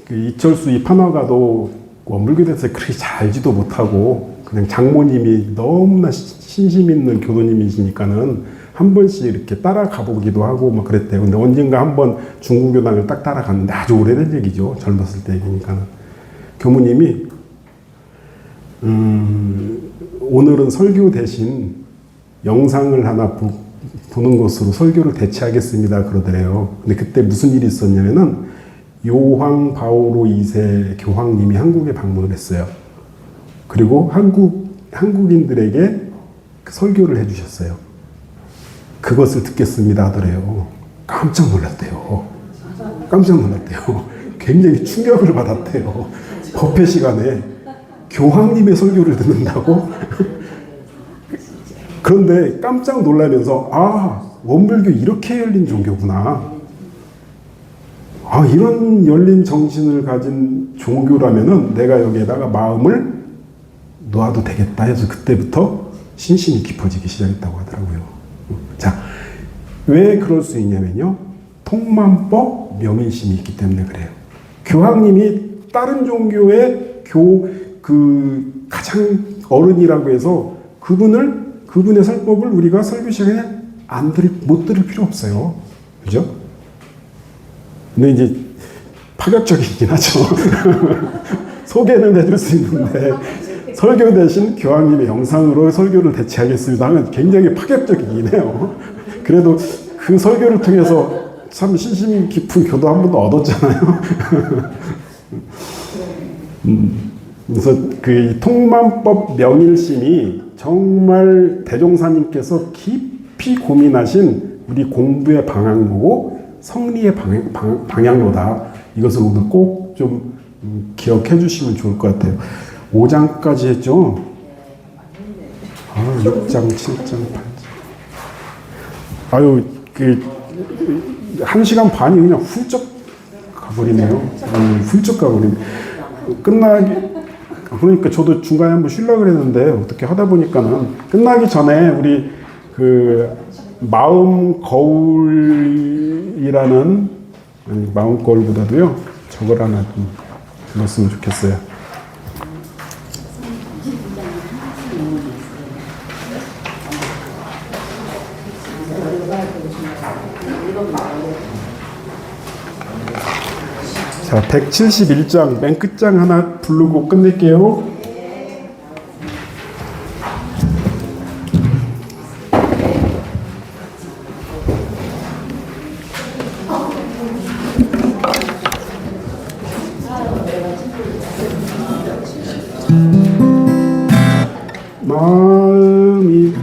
S1: 그 이철수 이 판화가도 원불교에서 그렇게 잘 알지도 못하고 그냥 장모님이 너무나 신심 있는 교도님이시니까는 한 번씩 이렇게 따라가 보기도 하고 막 그랬대요. 근데 언젠가 한 번 중국교당을 딱 따라갔는데 아주 오래된 얘기죠. 젊었을 때 얘기니까는. 교무님이 오늘은 설교 대신 영상을 하나 보는 것으로 설교를 대체하겠습니다. 그러더래요. 근데 그때 무슨 일이 있었냐면은 요황 바오로 2세 교황님이 한국에 방문을 했어요. 그리고 한국인들에게 설교를 해주셨어요. 그것을 듣겠습니다 하더래요. 깜짝 놀랐대요. 깜짝 놀랐대요. 굉장히 충격을 받았대요. 법회 시간에 교황님의 설교를 듣는다고? 그런데 깜짝 놀라면서 원불교 이렇게 열린 종교구나. 이런 열린 정신을 가진 종교라면은 내가 여기에다가 마음을 놓아도 되겠다 해서 그때부터 신심이 깊어지기 시작했다고 하더라고요. 자, 왜 그럴 수 있냐면요. 통만법 명인심이 있기 때문에 그래요. 교황님이 다른 종교의 가장 어른이라고 해서 그분의 설법을 우리가 설교 시간에 못 들을 필요 없어요. 그죠? 근데 이제 파격적이긴 하죠. 소개는 해줄 수 있는데 설교 대신 교황님의 영상으로 설교를 대체하겠습니다 하면 굉장히 파격적이긴 해요. 그래도 그 설교를 통해서 참 신심 깊은 교도 한 번도 얻었잖아요. 그래서 그 통만법 명일심이 정말 대종사님께서 깊이 고민하신 우리 공부의 방향로고 성리의 방향로다. 이것을 오늘 꼭 좀 기억해 주시면 좋을 것 같아요. 5장까지 했죠? 6장, 7장, 8장. 1시간 반이 그냥 훌쩍 가버리네요. 훌쩍 가버리네. 그러니까 저도 중간에 한번 쉬려고 그랬는데 어떻게 하다 보니까는 끝나기 전에 우리 마음 거울이라는 마음 거울보다도요 저걸 하나 좀 들었으면 좋겠어요. 자, 171장 맨 끝장 하나 부르고 끝낼게요. 마음이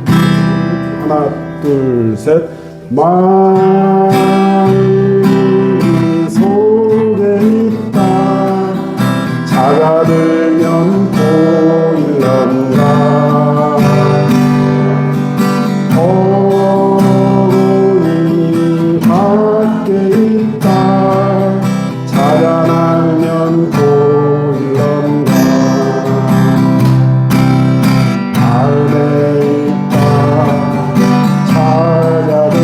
S1: 하나 둘 셋 마음이 속에 있다 작아들면 보일런가 어른이 밖에 있다 자라나면 보일런가 마음에 있다 찾아들고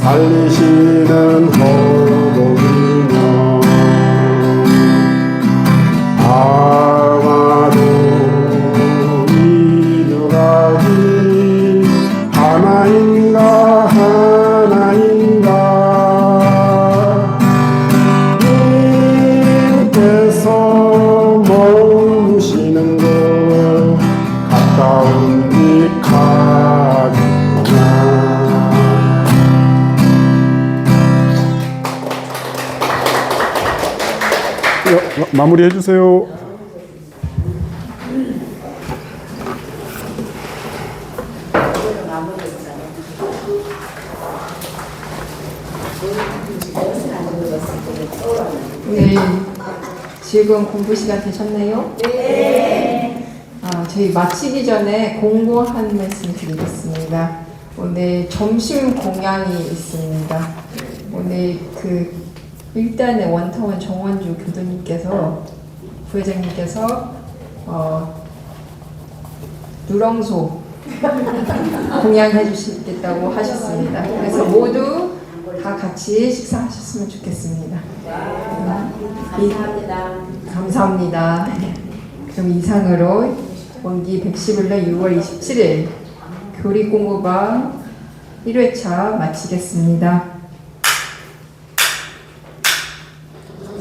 S1: 살리시는 호동이며 아마도 이누라지 하나인가 하나인가 주께서 머무시는 곳 가까운 이 가지구나. 마무리해 주세요.
S3: 네, 지금 공부 시간 되셨나요? 네. 저희 마치기 전에 공고 한 말씀 드리겠습니다. 오늘 점심 공양이 있습니다. 오늘 일단은 원터원 정원주 교도님께서 부회장님께서 누렁소 공양해 주시겠다고 하셨습니다. 그래서 모두 다 같이 식사하셨으면 좋겠습니다. 감사합니다. 감사합니다. 그럼 이상으로 원기 111년 6월 27일 교리공부방 1회차 마치겠습니다.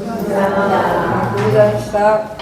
S3: 감사합니다. 감사합니다.